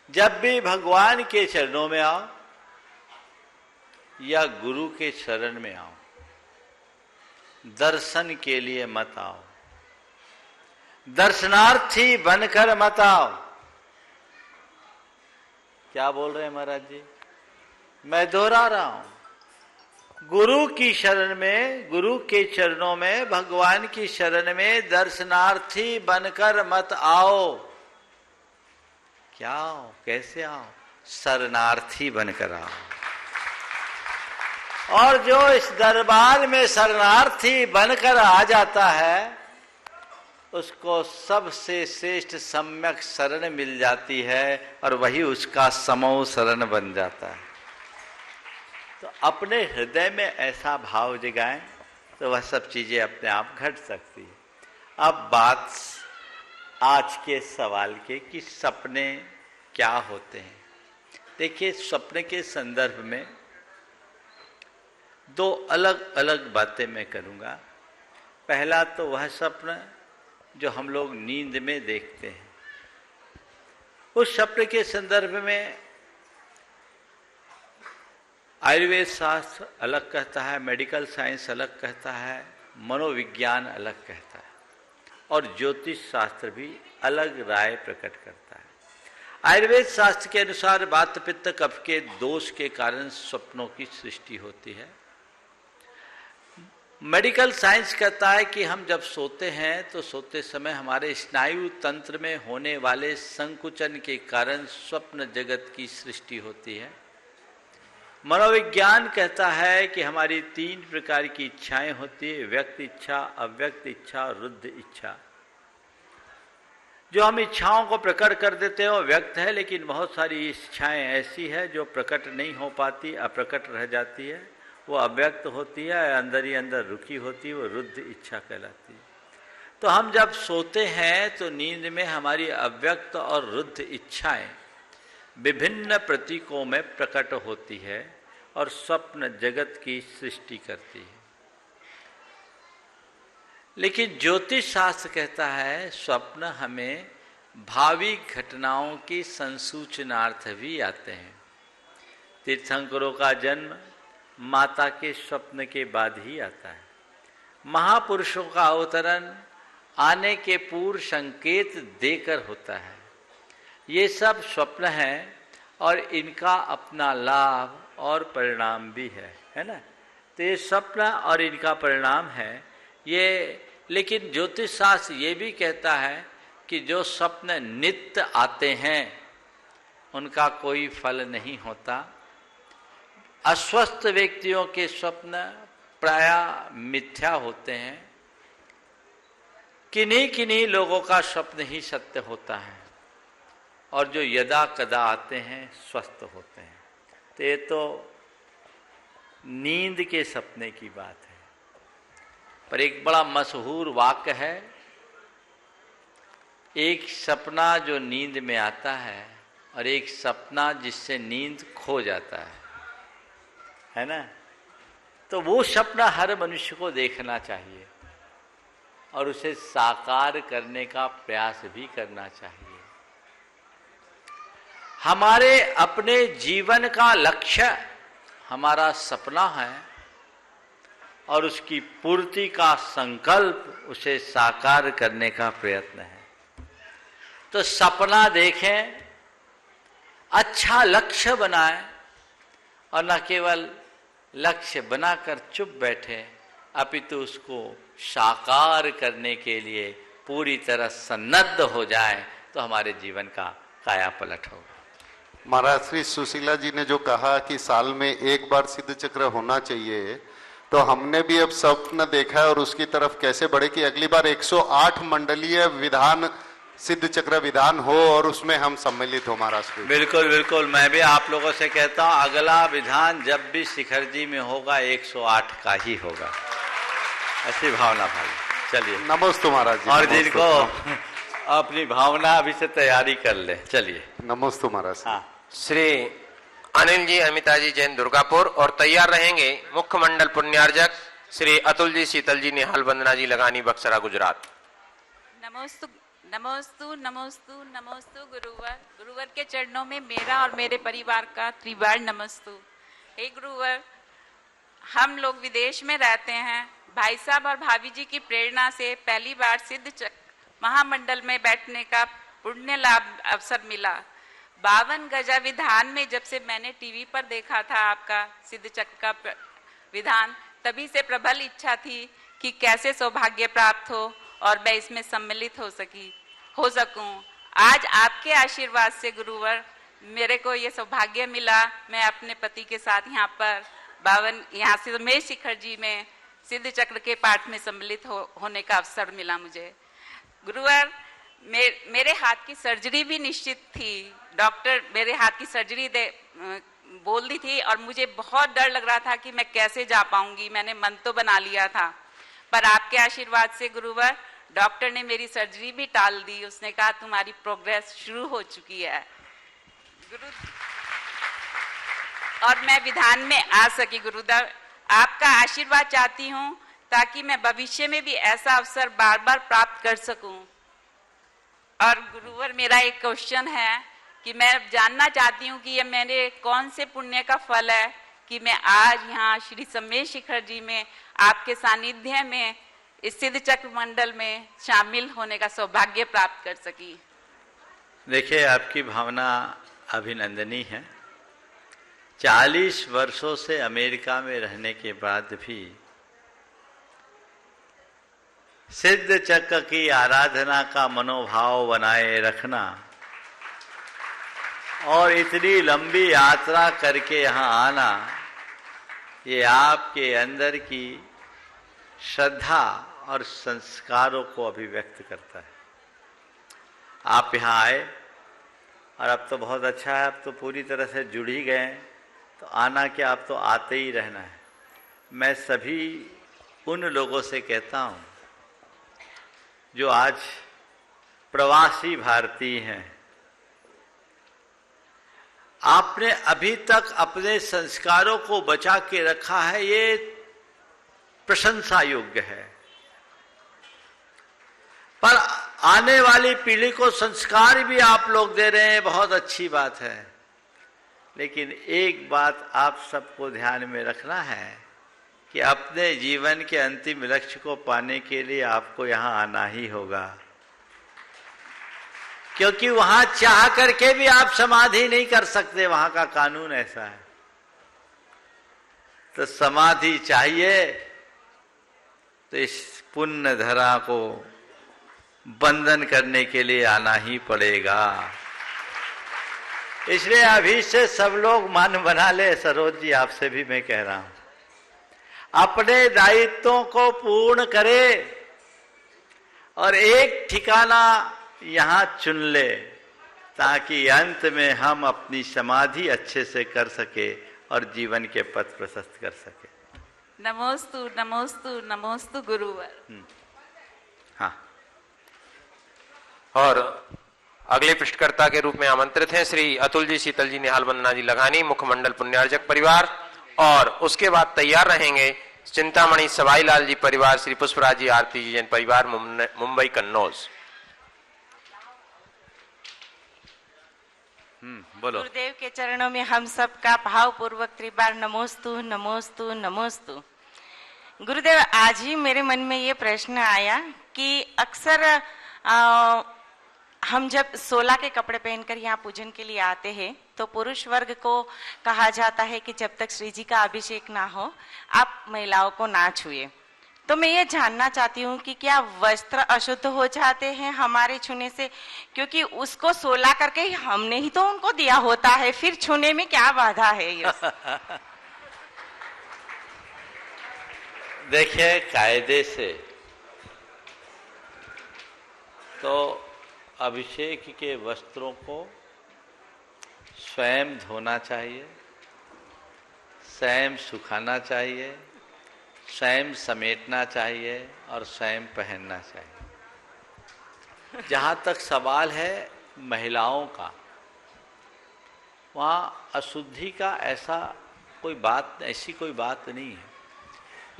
जब भी भगवान के चरणों में आओ या गुरु के शरण में आओ, दर्शन के लिए मत आओ, दर्शनार्थी बनकर मत आओ। क्या बोल रहे हैं महाराज जी? मैं दोहरा रहा हूं, गुरु की शरण में, गुरु के चरणों में, भगवान की शरण में दर्शनार्थी बनकर मत आओ। क्या आओ? कैसे आओ? शरणार्थी बनकर आओ। और जो इस दरबार में शरणार्थी बनकर आ जाता है उसको सबसे श्रेष्ठ सम्यक शरण मिल जाती है और वही उसका समूह शरण बन जाता है। तो अपने हृदय में ऐसा भाव जगाएं तो वह सब चीजें अपने आप घट सकती है। अब बात आज के सवाल के कि सपने क्या होते हैं। देखिए, सपने के संदर्भ में दो अलग अलग बातें मैं करूंगा। पहला तो वह सपना जो हम लोग नींद में देखते हैं, उस सपने के संदर्भ में आयुर्वेद शास्त्र अलग कहता है, मेडिकल साइंस अलग कहता है, मनोविज्ञान अलग कहता है और ज्योतिष शास्त्र भी अलग राय प्रकट करता है। आयुर्वेद शास्त्र के अनुसार वात पित्त कफ के दोष के कारण स्वप्नों की सृष्टि होती है। मेडिकल साइंस कहता है कि हम जब सोते हैं तो सोते समय हमारे स्नायु तंत्र में होने वाले संकुचन के कारण स्वप्न जगत की सृष्टि होती है। मनोविज्ञान कहता है कि हमारी 3 प्रकार की इच्छाएं होती है, व्यक्त इच्छा, अव्यक्त इच्छा और रुद्ध इच्छा। जो हम इच्छाओं को प्रकट कर देते हैं वो व्यक्त है, लेकिन बहुत सारी इच्छाएं ऐसी है जो प्रकट नहीं हो पाती, अप्रकट रह जाती है, वो अव्यक्त होती है, अंदर ही अंदर रुकी होती है, वो रुद्ध इच्छा कहलाती है। तो हम जब सोते हैं तो नींद में हमारी अव्यक्त और रुद्ध इच्छाएं विभिन्न प्रतीकों में प्रकट होती है और स्वप्न जगत की सृष्टि करती है। लेकिन ज्योतिष शास्त्र कहता है स्वप्न हमें भावी घटनाओं की संसूचनार्थ भी आते हैं। तीर्थंकरों का जन्म माता के स्वप्न के बाद ही आता है। महापुरुषों का अवतरण आने के पूर्व संकेत देकर होता है। ये सब स्वप्न हैं और इनका अपना लाभ और परिणाम भी है ना। तो ये स्वप्न और इनका परिणाम है ये। लेकिन ज्योतिष शास्त्र ये भी कहता है कि जो स्वप्न नित्य आते हैं उनका कोई फल नहीं होता। अस्वस्थ व्यक्तियों के स्वप्न प्रायः मिथ्या होते हैं। किन्हीं किन्हीं लोगों का स्वप्न ही सत्य होता है और जो यदा कदा आते हैं स्वस्थ होते हैं। तो ये तो नींद के सपने की बात है। पर एक बड़ा मशहूर वाक्य है, एक सपना जो नींद में आता है और एक सपना जिससे नींद खो जाता है ना। तो वो सपना हर मनुष्य को देखना चाहिए और उसे साकार करने का प्रयास भी करना चाहिए। हमारे अपने जीवन का लक्ष्य हमारा सपना है और उसकी पूर्ति का संकल्प उसे साकार करने का प्रयत्न है। तो सपना देखें, अच्छा लक्ष्य बनाएं और न केवल लक्ष्य बनाकर चुप बैठे अपितु उसको साकार करने के लिए पूरी तरह सन्नद्ध हो जाए तो हमारे जीवन का काया पलट होगा। महाराज श्री सुशीला जी ने जो कहा कि साल में एक बार सिद्ध चक्र होना चाहिए, तो हमने भी अब स्वप्न देखा है और उसकी तरफ कैसे बढ़े कि अगली बार 108 मंडलीय विधान सिद्ध चक्र विधान हो और उसमें हम सम्मिलित हो। महाराज बिल्कुल बिल्कुल, मैं भी आप लोगों से कहता हूं अगला विधान जब भी शिखर जी में होगा 108 का ही होगा, ऐसी भावना भाई। चलिए नमोस्तु महाराज जी। और जिनको अपनी भावना अभी से तैयारी कर ले। चलिए नमोस्तु महाराज। हाँ, श्री अनिल जी अमिता जी जैन दुर्गापुर और तैयार रहेंगे मुख्य मंडल पुण्यार्जक श्री अतुल जी शीतल जी निहाल वंदना जी लगानी बक्सरा गुजरात। नमोस्तु नमोस्तु नमोस्तु नमोस्तु गुरुवर। गुरुवर के चरणों में मेरा और मेरे परिवार का त्रिवार नमस्तु। हे गुरुवर, हम लोग विदेश में रहते हैं, भाई साहब और भाभी जी की प्रेरणा से पहली बार सिद्ध चक्र महामंडल में बैठने का पुण्य लाभ अवसर मिला। 52 गजा विधान में जब से मैंने टीवी पर देखा था आपका सिद्ध चक्र का विधान, तभी से प्रबल इच्छा थी कि कैसे सौभाग्य प्राप्त हो और मैं इसमें सम्मिलित हो सकूं। आज आपके आशीर्वाद से गुरुवर मेरे को ये सौभाग्य मिला। मैं अपने पति के साथ यहाँ से रमेश शिखर जी में सिद्ध चक्र के पाठ में सम्मिलित होने का अवसर मिला मुझे। गुरुवर मेरे हाथ की सर्जरी भी निश्चित थी, डॉक्टर मेरे हाथ की सर्जरी बोल दी थी और मुझे बहुत डर लग रहा था कि मैं कैसे जा पाऊंगी। मैंने मन तो बना लिया था, पर आपके आशीर्वाद से गुरुवर डॉक्टर ने मेरी सर्जरी भी टाल दी। उसने कहा तुम्हारी प्रोग्रेस शुरू हो चुकी है गुरु, और मैं विधान में आ सकी। गुरुदेव आपका आशीर्वाद चाहती हूँ ताकि मैं भविष्य में भी ऐसा अवसर बार बार प्राप्त कर सकूं। और गुरुवर मेरा एक क्वेश्चन है कि मैं जानना चाहती हूँ कि ये मेरे कौन से पुण्य का फल है कि मैं आज यहाँ श्री रमेश शिखर जी में आपके सानिध्य में इस सिद्ध चक्र मंडल में शामिल होने का सौभाग्य प्राप्त कर सकी। देखिए, आपकी भावना अभिनंदनीय है। 40 वर्षों से अमेरिका में रहने के बाद भी सिद्ध चक्र की आराधना का मनोभाव बनाए रखना और इतनी लंबी यात्रा करके यहाँ आना, ये आपके अंदर की श्रद्धा और संस्कारों को अभिव्यक्त करता है। आप यहाँ आए और अब तो बहुत अच्छा है, अब तो पूरी तरह से जुड़ ही गए, तो आना क्या, अब तो आते ही रहना है। मैं सभी उन लोगों से कहता हूँ जो आज प्रवासी भारतीय हैं, आपने अभी तक अपने संस्कारों को बचा के रखा है, ये प्रशंसा योग्य है। पर आने वाली पीढ़ी को संस्कार भी आप लोग दे रहे हैं, बहुत अच्छी बात है। लेकिन एक बात आप सबको ध्यान में रखना है कि अपने जीवन के अंतिम लक्ष्य को पाने के लिए आपको यहाँ आना ही होगा, क्योंकि वहां चाह करके भी आप समाधि नहीं कर सकते, वहां का कानून ऐसा है। तो समाधि चाहिए तो इस पुण्य धरा को बंधन करने के लिए आना ही पड़ेगा। इसलिए अभी से सब लोग मन बना ले। सरोज जी, आपसे भी मैं कह रहा हूं, अपने दायित्वों को पूर्ण करे और एक ठिकाना यहां चुन ले, ताकि अंत में हम अपनी समाधि अच्छे से कर सके और जीवन के पथ प्रशस्त कर सके। नमोस्तु नमोस्तु नमोस्तु गुरुवर। हाँ, और अगले पृष्ठकर्ता के रूप में आमंत्रित हैं श्री अतुल जी, शीतल जी, निहाल वंदना जी लगानी, मुखमंडल पुण्यार्जक परिवार। और उसके बाद तैयार रहेंगे चिंतामणि सवाई लाल जी परिवार, श्री पुष्पराज जी, आरती जी जैन परिवार, मुंबई कन्नौज। बोलो। गुरुदेव के चरणों में हम सबका भावपूर्वक त्रिबार नमोस्तु नमोस्तु नमोस्तु। गुरुदेव, आज ही मेरे मन में ये प्रश्न आया कि अक्सर हम जब 16 के कपड़े पहनकर यहाँ पूजन के लिए आते हैं तो पुरुष वर्ग को कहा जाता है कि जब तक श्री जी का अभिषेक ना हो आप महिलाओं को ना छुए। तो मैं ये जानना चाहती हूँ कि क्या वस्त्र अशुद्ध हो जाते हैं हमारे छूने से, क्योंकि उसको 16 करके हमने ही तो उनको दिया होता है, फिर छूने में क्या बाधा है ये? देखिए, कायदे से तो अभिषेक के वस्त्रों को स्वयं धोना चाहिए, स्वयं सुखाना चाहिए, स्वयं समेटना चाहिए और स्वयं पहनना चाहिए। जहाँ तक सवाल है महिलाओं का, वहाँ अशुद्धि का ऐसी कोई बात नहीं है।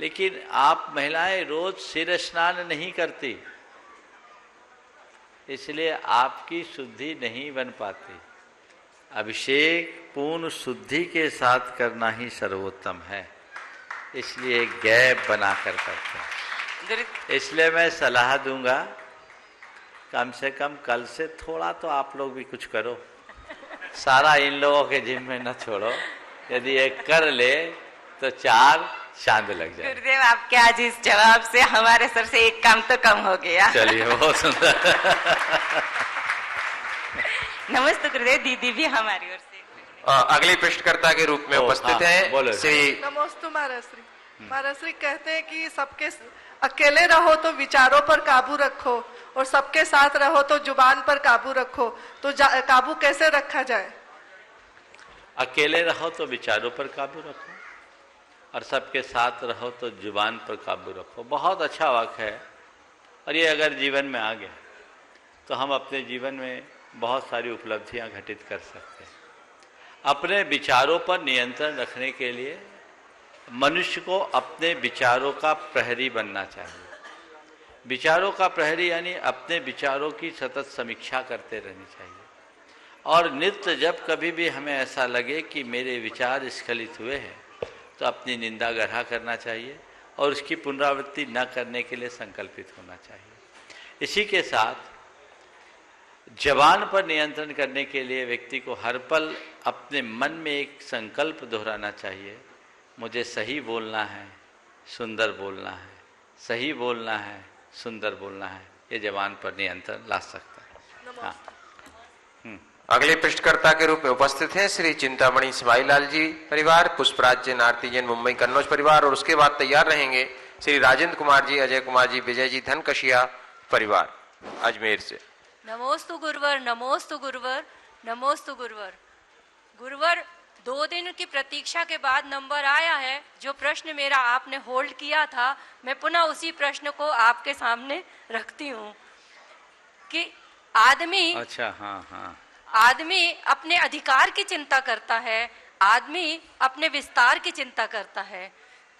लेकिन आप महिलाएं रोज सिर स्नान नहीं करती, इसलिए आपकी शुद्धि नहीं बन पाती। अभिषेक पूर्ण शुद्धि के साथ करना ही सर्वोत्तम है। इसलिए गैप बना कर करते हैं। इसलिए मैं सलाह दूंगा, कम से कम कल से थोड़ा तो आप लोग भी कुछ करो, सारा इन लोगों के जिम में न छोड़ो। यदि एक कर ले तो 4 चांद लग जाए। गुरुदेव, आपके आज इस जवाब से हमारे सर से एक काम तो कम हो गया। चलिए, बहुत सुंदर। नमस्ते गुरुदेव, दीदी भी हमारी ओर से। अगले प्रश्नकर्ता के रूप में उपस्थित हैं श्री नमोस्तु महाराज श्री। महाराज श्री कहते हैं कि सबके अकेले रहो तो विचारों पर काबू रखो और सबके साथ रहो तो जुबान पर काबू रखो, तो काबू कैसे रखा जाए? अकेले रहो तो विचारों पर काबू रखो और सबके साथ रहो तो जुबान पर काबू रखो। बहुत अच्छा वाक्य है, और ये अगर जीवन में आ गया तो हम अपने जीवन में बहुत सारी उपलब्धियां घटित कर सकते हैं। अपने विचारों पर नियंत्रण रखने के लिए मनुष्य को अपने विचारों का प्रहरी बनना चाहिए। विचारों का प्रहरी यानी अपने विचारों की सतत समीक्षा करते रहनी चाहिए, और नित्य जब कभी भी हमें ऐसा लगे कि मेरे विचार स्खलित हुए हैं तो अपनी निंदा ग्रह करना चाहिए और उसकी पुनरावृत्ति न करने के लिए संकल्पित होना चाहिए। इसी के साथ जबान पर नियंत्रण करने के लिए व्यक्ति को हर पल अपने मन में एक संकल्प दोहराना चाहिए, मुझे सही बोलना है, सुंदर बोलना है, सही बोलना है, सुंदर बोलना है। ये जबान पर नियंत्रण ला सकता है। हाँ। अगले प्रश्नकर्ता के रूप में उपस्थित हैं श्री चिंतामणि सिवाईलाल जी परिवार, पुष्पराज जैन, आरती जैन, मुंबई कन्नौज परिवार, और उसके बाद तैयार रहेंगे श्री राजेंद्र कुमार जी, अजय कुमार जी, विजय जी धनकशिया परिवार अजमेर से। नमोस्तु गुरुवर, नमोस्तु गुरुवर, नमोस्तु गुरुवर। गुरुवर, 2 दिन की प्रतीक्षा के बाद नंबर आया है। जो प्रश्न मेरा आपने होल्ड किया था, मैं पुनः उसी प्रश्न को आपके सामने रखती हूँ कि आदमी आदमी अपने अधिकार की चिंता करता है, आदमी अपने विस्तार की चिंता करता है,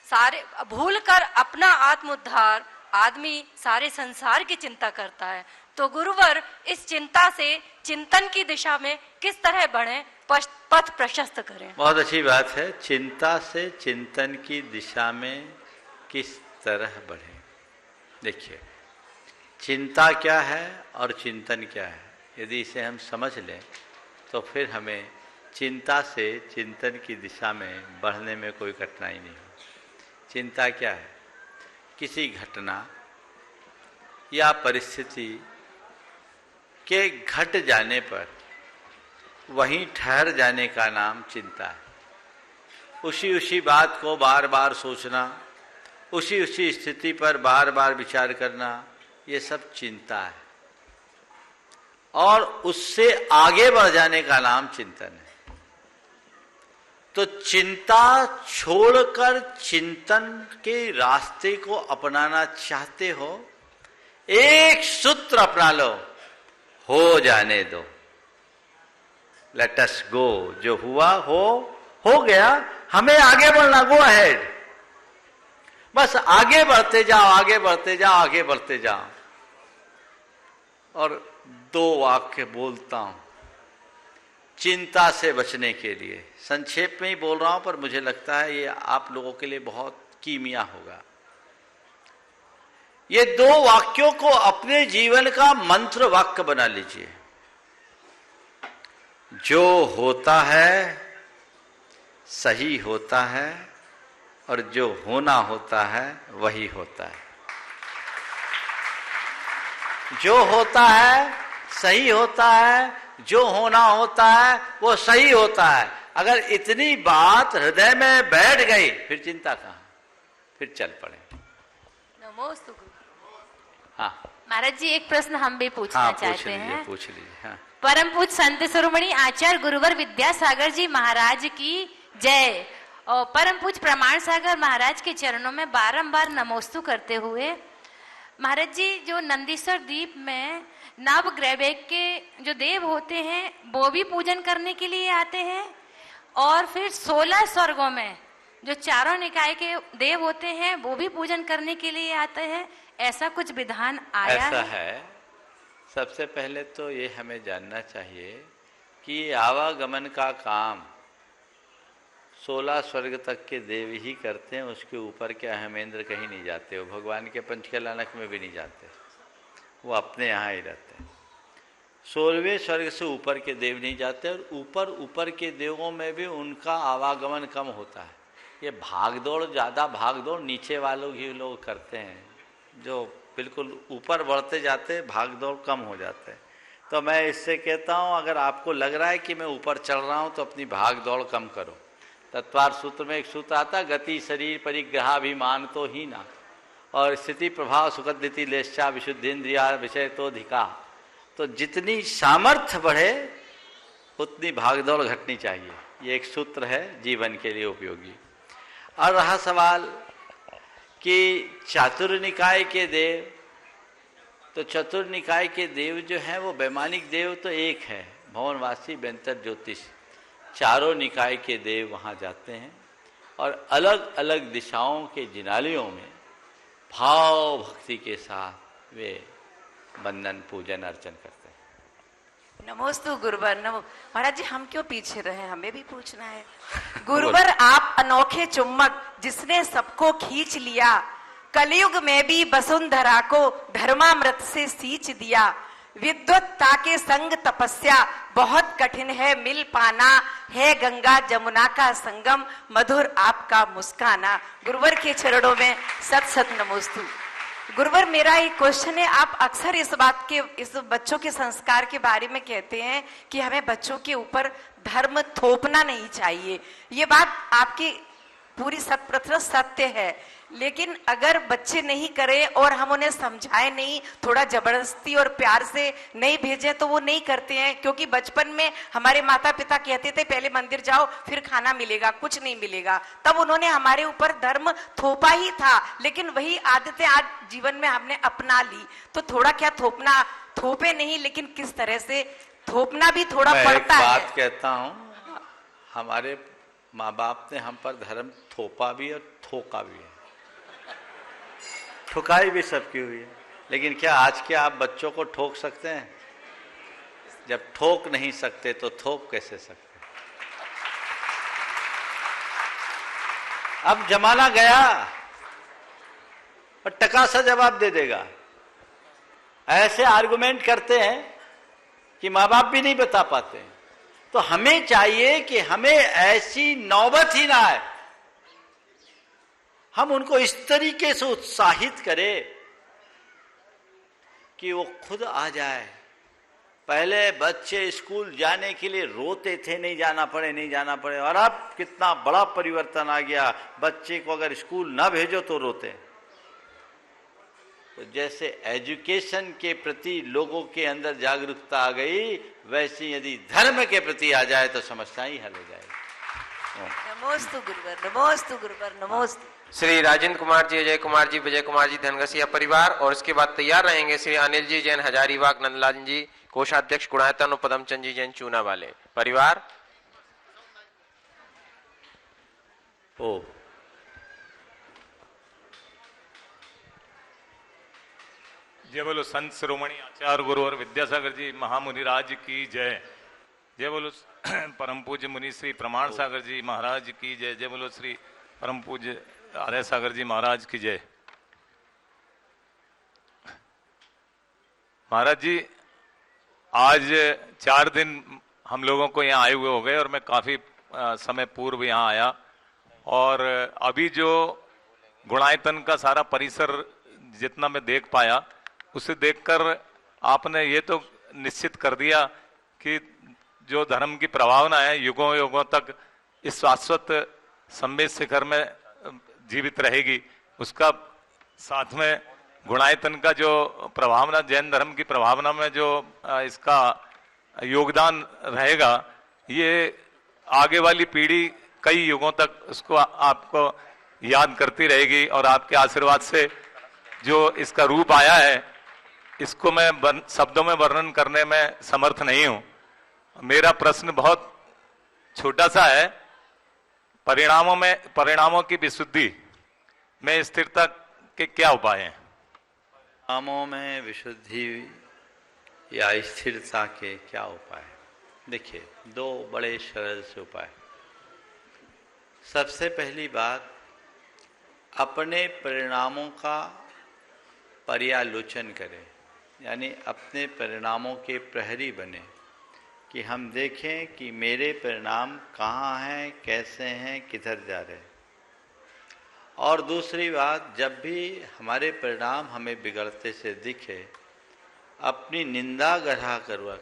सारे भूलकर अपना आत्मोद्धार आदमी सारे संसार की चिंता करता है। तो गुरुवर, इस चिंता से चिंतन की दिशा में किस तरह बढ़े, पथ प्रशस्त करें। बहुत अच्छी बात है। चिंता से चिंतन की दिशा में किस तरह बढ़े। देखिए, चिंता क्या है और चिंतन क्या है, यदि इसे हम समझ लें तो फिर हमें चिंता से चिंतन की दिशा में बढ़ने में कोई कठिनाई नहीं हो। चिंता क्या है? किसी घटना या परिस्थिति के घट जाने पर वहीं ठहर जाने का नाम चिंता है। उसी बात को बार बार सोचना, उसी स्थिति पर बार बार विचार करना, ये सब चिंता है, और उससे आगे बढ़ जाने का नाम चिंतन है। तो चिंता छोड़कर चिंतन के रास्ते को अपनाना चाहते हो, एक सूत्र अपना लो, हो जाने दो। लेट अस गो। जो हुआ हो गया, हमें आगे बढ़ना, गो अहेड। बस आगे बढ़ते जाओ, आगे बढ़ते जाओ, आगे बढ़ते जाओ। और 2 वाक्य बोलता हूं चिंता से बचने के लिए, संक्षेप में ही बोल रहा हूं, पर मुझे लगता है ये आप लोगों के लिए बहुत कीमिया होगा। ये 2 वाक्यों को अपने जीवन का मंत्र वाक्य बना लीजिए। जो होता है सही होता है, और जो होना होता है वही होता है। जो होता है सही होता है, जो होना होता है वो सही होता है। अगर इतनी बात हृदय में बैठ गई, फिर चिंता कहाँ, फिर चल पड़े। नमोस्तु। हाँ महाराज जी, एक प्रश्न हम भी पूछना चाहते हैं। पूछ लीजिए। हाँ। परम पूज्य संत शिरोमणि आचार्य गुरुवर विद्यासागर जी महाराज की जय। और परम पूज्य प्रमाण सागर महाराज के चरणों में बारंबार नमोस्तु करते हुए, महाराज जी, जो नंदीश्वर द्वीप में नवग्रह के जो देव होते हैं वो भी पूजन करने के लिए आते हैं, और फिर 16 स्वर्गों में जो चारों निकाय के देव होते हैं वो भी पूजन करने के लिए आते हैं। ऐसा कुछ विधान आया ऐसा है। सबसे पहले तो ये हमें जानना चाहिए कि आवागमन का काम 16 स्वर्ग तक के देव ही करते हैं, उसके ऊपर के अहमेंद्र कहीं नहीं जाते, वो भगवान के पंचकल्याणक में भी नहीं जाते, वो अपने यहाँ ही रहते हैं। 16वें स्वर्ग से ऊपर के देव नहीं जाते, और ऊपर के देवों में भी उनका आवागमन कम होता है। ये भागदौड़, ज़्यादा भागदौड़ नीचे वालों ही लोग करते हैं, जो बिल्कुल ऊपर बढ़ते जाते भागदौड़ कम हो जाते हैं। तो मैं इससे कहता हूँ, अगर आपको लग रहा है कि मैं ऊपर चढ़ रहा हूँ तो अपनी भागदौड़ कम करो। तत्वार सूत्र में एक सूत्र आता, गति शरीर परिग्रहाभिमान तो ही ना, और स्थिति प्रभाव सुखदिति लेशा विशुद्धिन्द्रिया विषय तो धिका। तो जितनी सामर्थ्य बढ़े उतनी भागदौड़ घटनी चाहिए, ये एक सूत्र है जीवन के लिए उपयोगी। और रहा सवाल कि चातुर्निकाय के देव, तो चतुर्निकाय के देव जो हैं वो वैमानिक देव तो एक है, भवनवासी व्यंतर ज्योतिष। चारों निकाय के देव वहाँ जाते हैं और अलग अलग दिशाओं के जिनालयों में भाव भक्ति के साथ वे वंदन पूजन अर्चन करते हैं। नमोस्तु गुरुवर। नमो महाराज जी, हम क्यों पीछे रहे, हमें भी पूछना है। गुरुवर, आप अनोखे चुम्बक जिसने सबको खींच लिया, कलयुग में भी वसुंधरा को धर्मामृत से सींच दिया। विद्वत्ता के संग तपस्या बहुत कठिन है मिल पाना, है गंगा जमुना का संगम मधुर आपका मुस्काना। गुरुवर के चरणों में सत सत नमोस्तु। गुरुवर, मेरा एक क्वेश्चन है, आप अक्सर इस बात के, इस बच्चों के संस्कार के बारे में कहते हैं कि हमें बच्चों के ऊपर धर्म थोपना नहीं चाहिए। ये बात आपकी पूरी शत प्रतिशत सत्य है, लेकिन अगर बच्चे नहीं करें और हम उन्हें समझाएं नहीं, थोड़ा जबरदस्ती और प्यार से नहीं भेजें तो वो नहीं करते हैं। क्योंकि बचपन में हमारे माता पिता कहते थे पहले मंदिर जाओ फिर खाना मिलेगा, कुछ नहीं मिलेगा, तब उन्होंने हमारे ऊपर धर्म थोपा ही था, लेकिन वही आदतें आज जीवन में हमने अपना ली। तो थोड़ा क्या थोपना, थोपे नहीं लेकिन किस तरह से थोपना भी थोड़ा पड़ता है। बात कहता हूँ, हमारे माँ बाप ने हम पर धर्म थोपा भी और थोका भी है, ठुकाई भी सबकी हुई है, लेकिन क्या आज के आप बच्चों को ठोक सकते हैं? जब ठोक नहीं सकते तो थोप कैसे सकते? अब जमाना गया और टका सा जवाब दे देगा। ऐसे आर्गुमेंट करते हैं कि माँ बाप भी नहीं बता पाते हैं। तो हमें चाहिए कि हमें ऐसी नौबत ही ना आए, हम उनको इस तरीके से उत्साहित करें कि वो खुद आ जाए। पहले बच्चे स्कूल जाने के लिए रोते थे, नहीं जाना पड़े नहीं जाना पड़े, और अब कितना बड़ा परिवर्तन आ गया, बच्चे को अगर स्कूल ना भेजो तो रोते। तो जैसे एजुकेशन के प्रति लोगों के अंदर जागरूकता आ गई, वैसे यदि धर्म के प्रति आ जाए तो समस्या ही हल हो जाएगी। नमोस्तु गुरुवर, नमोस्तु गुरुवर, नमोस्तु। श्री राजेंद्र कुमार जी, अजय कुमार जी, विजय कुमार जी, धनगसिया परिवार, और इसके बाद तैयार रहेंगे श्री अनिल जी जैन हजारीबाग, नंदलाल जी कोषाध्यक्ष गुणायतन और पदमचंद जी जैन चूना वाले परिवार। ओ जय बोलो संत शिरोमणि आचार्य गुरुवर विद्यासागर जी महामुनिराज की जय। जय बोलो परम पूज्य मुनि श्री प्रमाण सागर जी महाराज की जय। जय बोलो श्री परम पूज्य आर्य सागर जी महाराज की जय। महाराज जी, आज 4 दिन हम लोगों को यहाँ आए हुए हो गए और मैं काफी समय पूर्व यहाँ आया, और अभी जो गुणायतन का सारा परिसर जितना मैं देख पाया, उसे देखकर आपने ये तो निश्चित कर दिया कि जो धर्म की प्रभावना है युगों युगों तक इस शाश्वत संवेद शिखर में जीवित रहेगी। उसका साथ में गुणायतन का जो प्रभावना, जैन धर्म की प्रभावना में जो इसका योगदान रहेगा, ये आगे वाली पीढ़ी कई युगों तक उसको आपको याद करती रहेगी। और आपके आशीर्वाद से जो इसका रूप आया है, इसको मैं शब्दों में वर्णन करने में समर्थ नहीं हूं। मेरा प्रश्न बहुत छोटा सा है, परिणामों की विशुद्धि में स्थिरता के क्या उपाय हैं? परिणामों में विशुद्धि या स्थिरता के क्या उपाय? देखिए, 2 बड़े सरल से उपाय। सबसे पहली बात, अपने परिणामों का पर्यालोचन करें, यानी अपने परिणामों के प्रहरी बने, कि हम देखें कि मेरे परिणाम कहाँ हैं, कैसे हैं, किधर जा रहे हैं। और दूसरी बात, जब भी हमारे परिणाम हमें बिगड़ते से दिखे, अपनी निंदा गढ़ा कर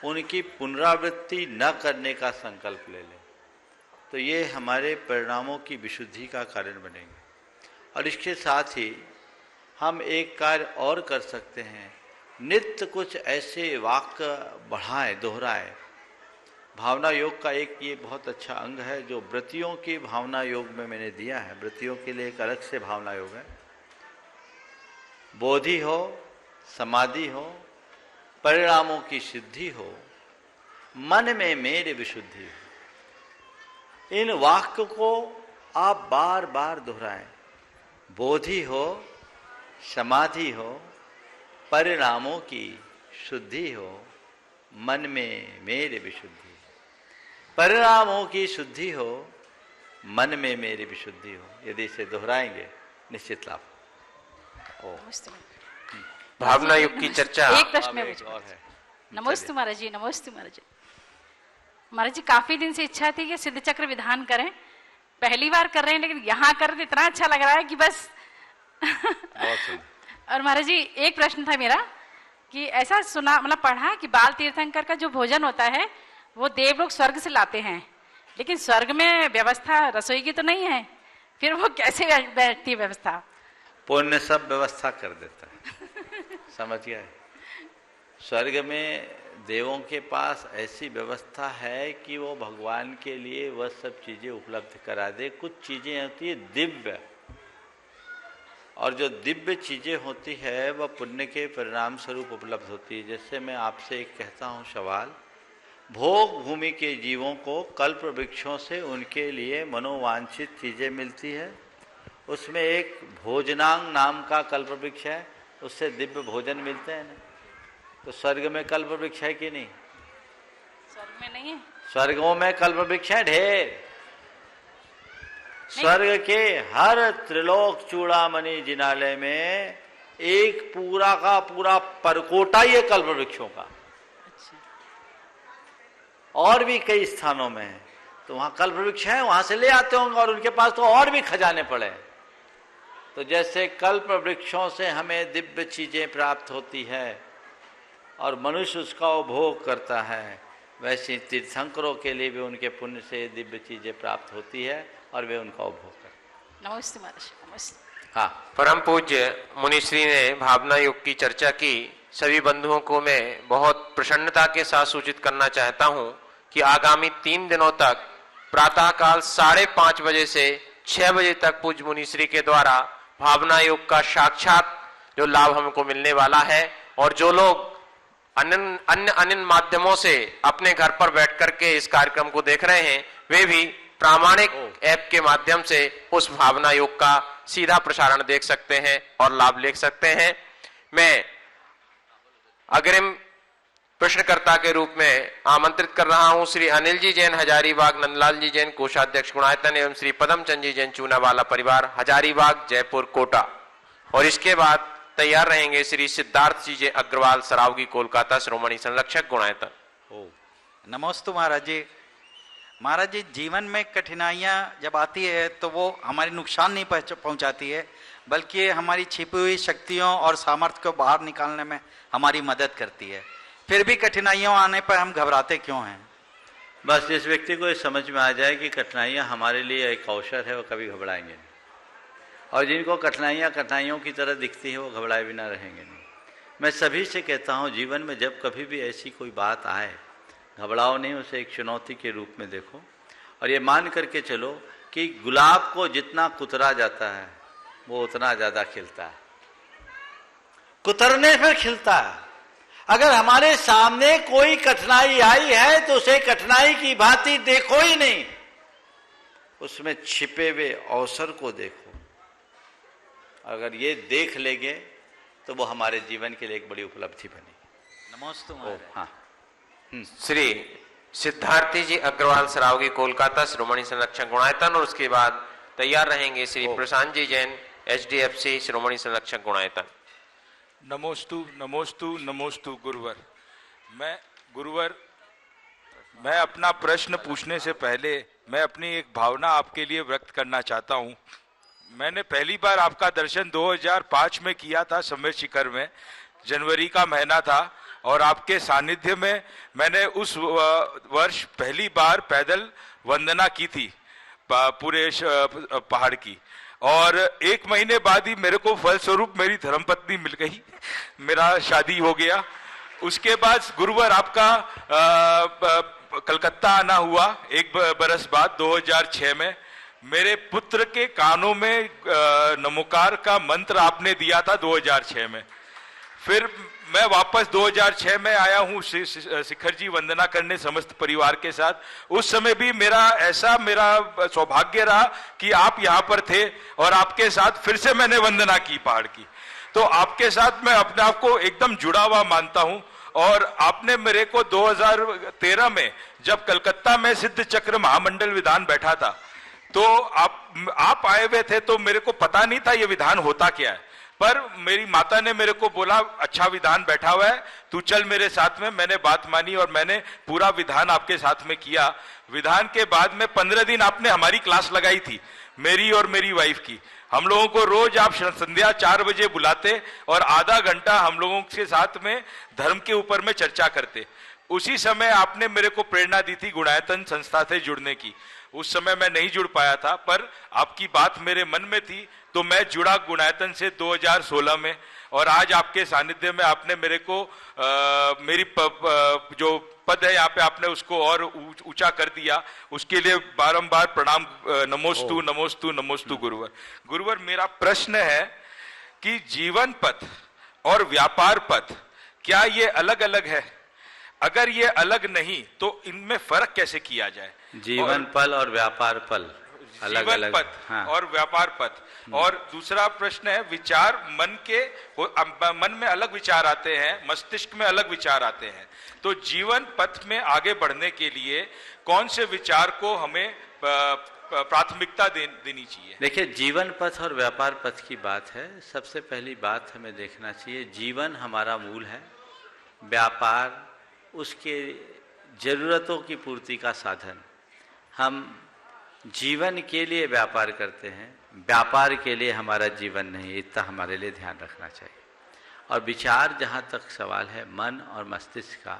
उनकी पुनरावृत्ति न करने का संकल्प ले लें, तो ये हमारे परिणामों की विशुद्धि का कारण बनेंगे। और इसके साथ ही हम एक कार्य और कर सकते हैं, नित्य कुछ ऐसे वाक्य बढ़ाएं, दोहराएं। भावना योग का एक ये बहुत अच्छा अंग है जो व्रतियों की भावना योग में मैंने दिया है। व्रतियों के लिए एक अलग से भावना योग है। बोधि हो, समाधि हो, परिणामों की सिद्धि हो, मन में मेरे विशुद्धि हो। इन वाक्य को आप बार बार दोहराएं। बोधि हो, समाधि हो, परिणामों की शुद्धि हो, मन में मेरे विशुद्धि। परिणामों की शुद्धि हो, मन में मेरी विशुद्धि हो। यदि इसे दोहराएंगे निश्चित लाभ हो। भावना युग की चर्चा। एक प्रश्न है। नमस्ते महाराज जी, नमस्ते महाराज जी। महाराज जी, काफी दिन से इच्छा थी कि सिद्ध चक्र विधान करें, पहली बार कर रहे हैं, लेकिन यहाँ कर रहे इतना अच्छा लग रहा है कि बस और महाराज जी एक प्रश्न था मेरा कि ऐसा सुना, मतलब पढ़ा कि बाल तीर्थंकर का जो भोजन होता है वो देवलोक स्वर्ग से लाते हैं, लेकिन स्वर्ग में व्यवस्था रसोई की तो नहीं है, फिर वो कैसे बैठती है व्यवस्था? पुण्य सब व्यवस्था कर देता है। समझ गए? स्वर्ग में देवों के पास ऐसी व्यवस्था है कि वो भगवान के लिए वह सब चीजें उपलब्ध करा दे। कुछ चीजें होती है दिव्य, और जो दिव्य चीजें होती है वह पुण्य के परिणाम स्वरूप उपलब्ध होती है। जैसे मैं आपसे एक कहता हूँ सवाल, भोग भूमि के जीवों को कल्प वृक्षों से उनके लिए मनोवांछित चीजें मिलती है। उसमें एक भोजनांग नाम का कल्प वृक्ष है, उससे दिव्य भोजन मिलते हैं ना। तो स्वर्ग में कल्प वृक्ष है कि नहीं? स्वर्ग में नहीं है। स्वर्गों में कल्प वृक्ष है ढेर। स्वर्ग के हर त्रिलोक चूड़ामणि जिनालय में एक पूरा का पूरा परकोटा ये कल्प वृक्षों का। अच्छा। और भी कई स्थानों में है, तो वहां कल्प वृक्ष है, वहां से ले आते होंगे, और उनके पास तो और भी खजाने पड़े। तो जैसे कल्प वृक्षों से हमें दिव्य चीजें प्राप्त होती है और मनुष्य उसका उपभोग करता है, वैसे तीर्थंकरों के लिए भी उनके पुण्य से दिव्य चीजें प्राप्त होती है और वे उनका उपभोग करते। नमस्ते महाराज, नमस्ते। हाँ, परम पूज्य मुनिश्री ने भावना युग की चर्चा की। सभी बंधुओं को मैं बहुत प्रसन्नता के साथ सूचित करना चाहता हूं कि आगामी 3 दिनों तक प्रातःकाल 5:30 बजे से 6 बजे तक पूज्य मुनिश्री के द्वारा भावना योग का साक्षात जो लाभ हमको मिलने वाला है, और जो लोग अन्य माध्यमों से अपने घर पर बैठ करके इस कार्यक्रम को देख रहे हैं, वे भी प्रामाणिक ऐप के माध्यम से उस भावना योग का सीधा प्रसारण देख सकते हैं और लाभ ले सकते हैं। मैं अग्रिम प्रश्नकर्ता के रूप में आमंत्रित कर रहा हूं श्री अनिल जी जैन हजारीबाग, नंदलाल जी जैन कोषाध्यक्ष गुणायतन, एवं श्री पदमचंद जी जैन चूनावाला परिवार हजारीबाग जयपुर कोटा। और इसके बाद तैयार रहेंगे श्री सिद्धार्थ जी जैन अग्रवाल सरावगी कोलकाता श्रोमणी संरक्षक गुणायतन। नमस्ते महाराज जी। महाराज जी, जीवन में कठिनाइयां जब आती है तो वो हमारी नुकसान नहीं पहुंचाती है, बल्कि हमारी छिपी हुई शक्तियों और सामर्थ्य को बाहर निकालने में हमारी मदद करती है। फिर भी कठिनाइयों आने पर हम घबराते क्यों हैं? बस जिस व्यक्ति को ये समझ में आ जाए कि कठिनाइयां हमारे लिए एक अवसर है, वो कभी घबराएंगे नहीं। और जिनको कठिनाइयां कठिनाइयों की तरह दिखती है, वो घबराए बिना रहेंगे नहीं। मैं सभी से कहता हूँ, जीवन में जब कभी भी ऐसी कोई बात आए, घबराओ नहीं, उसे एक चुनौती के रूप में देखो, और ये मान करके चलो कि गुलाब को जितना कुतरा जाता है वो उतना ज्यादा खिलता है, कुतरने पर खिलता है। अगर हमारे सामने कोई कठिनाई आई है तो उसे कठिनाई की भांति देखो ही नहीं, उसमें छिपे हुए अवसर को देखो। अगर ये देख लेंगे तो वो हमारे जीवन के लिए एक बड़ी उपलब्धि बनेगी। नमस्ते। हाँ। श्री सिद्धार्थी जी अग्रवाल सरावगी कोलकाता शिरोमणि संरक्षक गुणायतन, और उसके बाद तैयार रहेंगे श्री प्रशांत जी जैन HDFC शिरोमणि संरक्षक गुणायतन। नमोस्तु नमोस्तु नमोस्तु गुरुवर। मैं अपना प्रश्न पूछने से पहले मैं अपनी एक भावना आपके लिए व्यक्त करना चाहता हूं। मैंने पहली बार आपका दर्शन 2005 में किया था सम्मेद शिखर में, जनवरी का महीना था, और आपके सानिध्य में मैंने उस वर्ष पहली बार पैदल वंदना की थी पूरे पहाड़ की, और 1 महीने बाद ही मेरे को फलस्वरूप मेरी धर्मपत्नी मिल गई, मेरा शादी हो गया। उसके बाद गुरुवर आपका कलकत्ता आना हुआ 1 बरस बाद 2006 में। मेरे पुत्र के कानों में नमोकार का मंत्र आपने दिया था 2006 में। फिर मैं वापस 2006 में आया हूँ शिखर जी वंदना करने समस्त परिवार के साथ। उस समय भी मेरा सौभाग्य रहा कि आप यहाँ पर थे और आपके साथ फिर से मैंने वंदना की पहाड़ की। तो आपके साथ मैं अपने आप को एकदम जुड़ा हुआ मानता हूँ। और आपने मेरे को 2013 में जब कलकत्ता में सिद्ध चक्र महामंडल विधान बैठा था, तो आप आए हुए थे, तो मेरे को पता नहीं था ये विधान होता क्या है, पर मेरी माता ने मेरे को बोला अच्छा विधान बैठा हुआ है, तू चल मेरे साथ में। मैंने बात मानी और मैंने पूरा विधान आपके साथ में किया। विधान के बाद में 15 दिन आपने हमारी क्लास लगाई थी, मेरी और मेरी वाइफ की। हम लोगों को रोज आप संध्या 4 बजे बुलाते और आधा घंटा हम लोगों के साथ में धर्म के ऊपर में चर्चा करते। उसी समय आपने मेरे को प्रेरणा दी थी गुणायतन संस्था से जुड़ने की। उस समय मैं नहीं जुड़ पाया था, पर आपकी बात मेरे मन में थी, तो मैं जुड़ा गुणायतन से 2016 में। और आज आपके सानिध्य में आपने मेरे को मेरी जो पद है यहाँ पे आपने उसको और ऊंचा कर दिया, उसके लिए बारंबार प्रणाम। नमोस्तु नमोस्तु नमोस्तु गुरुवर। गुरुवर, मेरा प्रश्न है कि जीवन पथ और व्यापार पथ क्या ये अलग अलग है? अगर ये अलग नहीं तो इनमें फर्क कैसे किया जाए? जीवन पल और व्यापार पल अलग अलग पथ। हाँ। और व्यापार पथ। और दूसरा प्रश्न है विचार मन में अलग विचार आते हैं, मस्तिष्क में अलग विचार आते हैं, तो जीवन पथ में आगे बढ़ने के लिए कौन से विचार को हमें प्राथमिकता देनी चाहिए? देखिए, जीवन पथ और व्यापार पथ की बात है। सबसे पहली बात हमें देखना चाहिए, जीवन हमारा मूल है, व्यापार उसके जरूरतों की पूर्ति का साधन। हम जीवन के लिए व्यापार करते हैं, व्यापार के लिए हमारा जीवन नहीं, इतना हमारे लिए ध्यान रखना चाहिए। और विचार जहाँ तक सवाल है मन और मस्तिष्क का,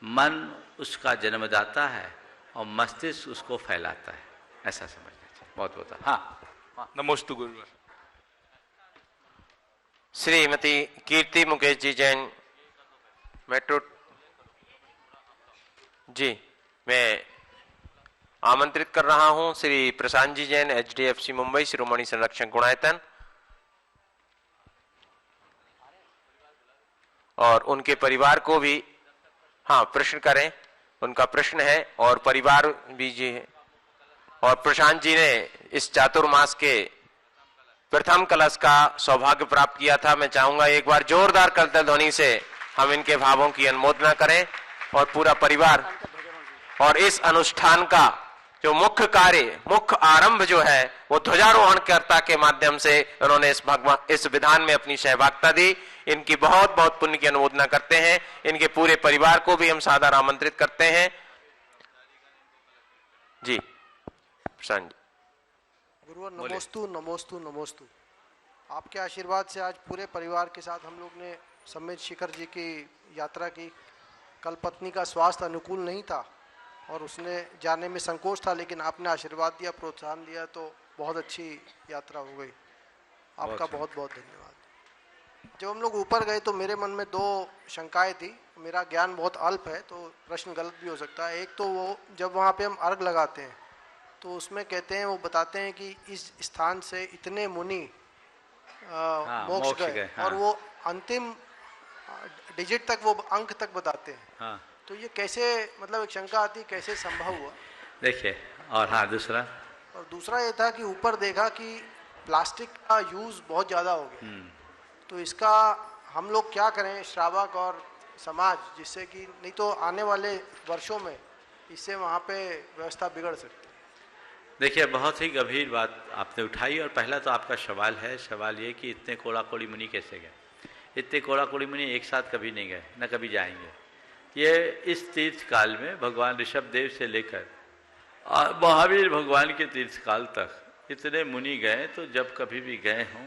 मन उसका जन्मदाता है और मस्तिष्क उसको फैलाता है, ऐसा समझना चाहिए। बहुत बहुत हाँ। नमोस्तु गुरुवर। श्रीमती कीर्ति मुकेश जी जैन मेट्रो जी, मैं आमंत्रित कर रहा हूं श्री प्रशांत जी जैन HDFC मुंबई शिरोमणि संरक्षक गुणायतन, और उनके परिवार को भी हाँ प्रश्न करें, उनका प्रश्न है और परिवार भी जी है। और प्रशांत जी ने इस चातुर्मास के प्रथम कलश का सौभाग्य प्राप्त किया था। मैं चाहूंगा एक बार जोरदार करतल ध्वनि से हम इनके भावों की अनुमोदना करें और पूरा परिवार। और इस अनुष्ठान का जो मुख्य कार्य, मुख्य आरंभ जो है, वो ध्वजारोहण कर्ता के माध्यम से उन्होंने इस विधान में अपनी सहभागिता दी। इनकी बहुत बहुत पुण्य की अनुमोदना करते हैं। इनके पूरे परिवार को भी हम सादर आमंत्रित करते हैं। जी प्रशांत जी। गुरुवर नमोस्तु नमोस्तु नमोस्तु। आपके आशीर्वाद से आज पूरे परिवार के साथ हम लोग ने सम्मेद शिखर जी की यात्रा की। कल पत्नी का स्वास्थ्य अनुकूल नहीं था और उसने जाने में संकोच था, लेकिन आपने आशीर्वाद दिया, प्रोत्साहन दिया, तो बहुत अच्छी यात्रा हो गई। आपका बहुत बहुत धन्यवाद। जब हम लोग ऊपर गए तो मेरे मन में 2 शंकाएं थी। मेरा ज्ञान बहुत अल्प है तो प्रश्न गलत भी हो सकता है। एक तो वो जब वहाँ पे हम अर्घ लगाते हैं तो उसमें कहते हैं, वो बताते हैं कि इस स्थान से इतने मुनि मोक्ष गए, और वो अंतिम डिजिट तक, वो अंक तक बताते हैं। हाँ। तो ये कैसे, मतलब एक शंका आती, कैसे संभव हुआ? देखिए, और हाँ दूसरा ये था कि ऊपर देखा कि प्लास्टिक का यूज बहुत ज़्यादा हो गया, तो इसका हम लोग क्या करें श्रावक और समाज, जिससे कि नहीं तो आने वाले वर्षों में इससे वहाँ पे व्यवस्था बिगड़ सकती है। देखिए, बहुत ही गंभीर बात आपने उठाई। और पहला तो आपका सवाल है, सवाल ये कि इतने कोड़ा कोड़ी मुनि कैसे गए। इतने कोड़ा कोड़ी मुनि एक साथ कभी नहीं गए, न कभी जाएंगे। ये इस तीर्थ काल में भगवान ऋषभ देव से लेकर महावीर भगवान के तीर्थ काल तक इतने मुनि गए, तो जब कभी भी गए हों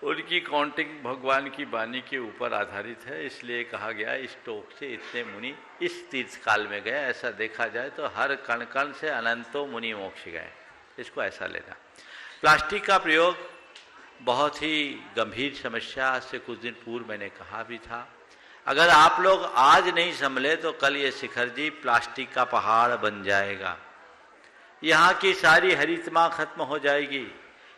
उनकी काउंटिंग भगवान की वाणी के ऊपर आधारित है। इसलिए कहा गया इस टोक से इतने मुनि इस तीर्थ काल में गए। ऐसा देखा जाए तो हर कण कण से अनंतों मुनि मोक्ष गए, इसको ऐसा लेना। प्लास्टिक का प्रयोग बहुत ही गंभीर समस्या, से कुछ दिन पूर्व मैंने कहा भी था। अगर आप लोग आज नहीं संभले तो कल ये शिखर जी प्लास्टिक का पहाड़ बन जाएगा। यहाँ की सारी हरितमा खत्म हो जाएगी,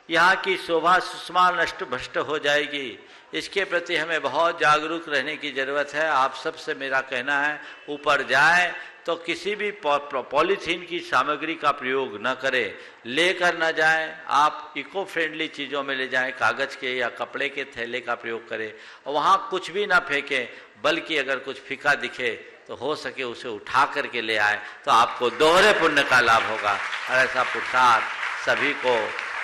यहाँ की शोभा सुषमा नष्ट भ्रष्ट हो जाएगी। इसके प्रति हमें बहुत जागरूक रहने की जरूरत है। आप सबसे मेरा कहना है, ऊपर जाएं तो किसी भी पॉलीथीन की सामग्री का प्रयोग न करें, लेकर न जाएं। आप इको फ्रेंडली चीज़ों में ले जाएं, कागज़ के या कपड़े के थैले का प्रयोग करें और वहाँ कुछ भी ना फेंकें, बल्कि अगर कुछ फीका दिखे तो हो सके उसे उठा करके ले आए, तो आपको दोहरे पुण्य का लाभ होगा। और ऐसा पुरुषार्थ सभी को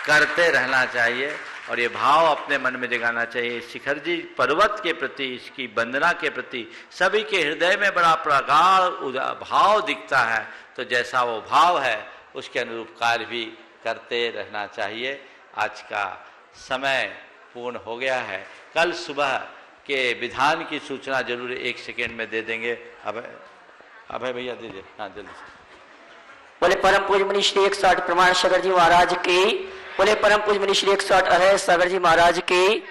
करते रहना चाहिए और ये भाव अपने मन में जगाना चाहिए। शिखर जी पर्वत के प्रति, इसकी वंदना के प्रति सभी के हृदय में बड़ा प्रगाढ़ भाव दिखता है, तो जैसा वो भाव है उसके अनुरूप कार्य भी करते रहना चाहिए। आज का समय पूर्ण हो गया है। कल सुबह के विधान की सूचना जरूर 1 सेकेंड में दे देंगे। अभय भैया दीजिए, हाँ जल्दी से। बोले परम पूज्य मुनि श्री 108 प्रमाण सागर जी महाराज की। बोले परम पूज्य मुनि श्री 108 अरह सागर जी महाराज की।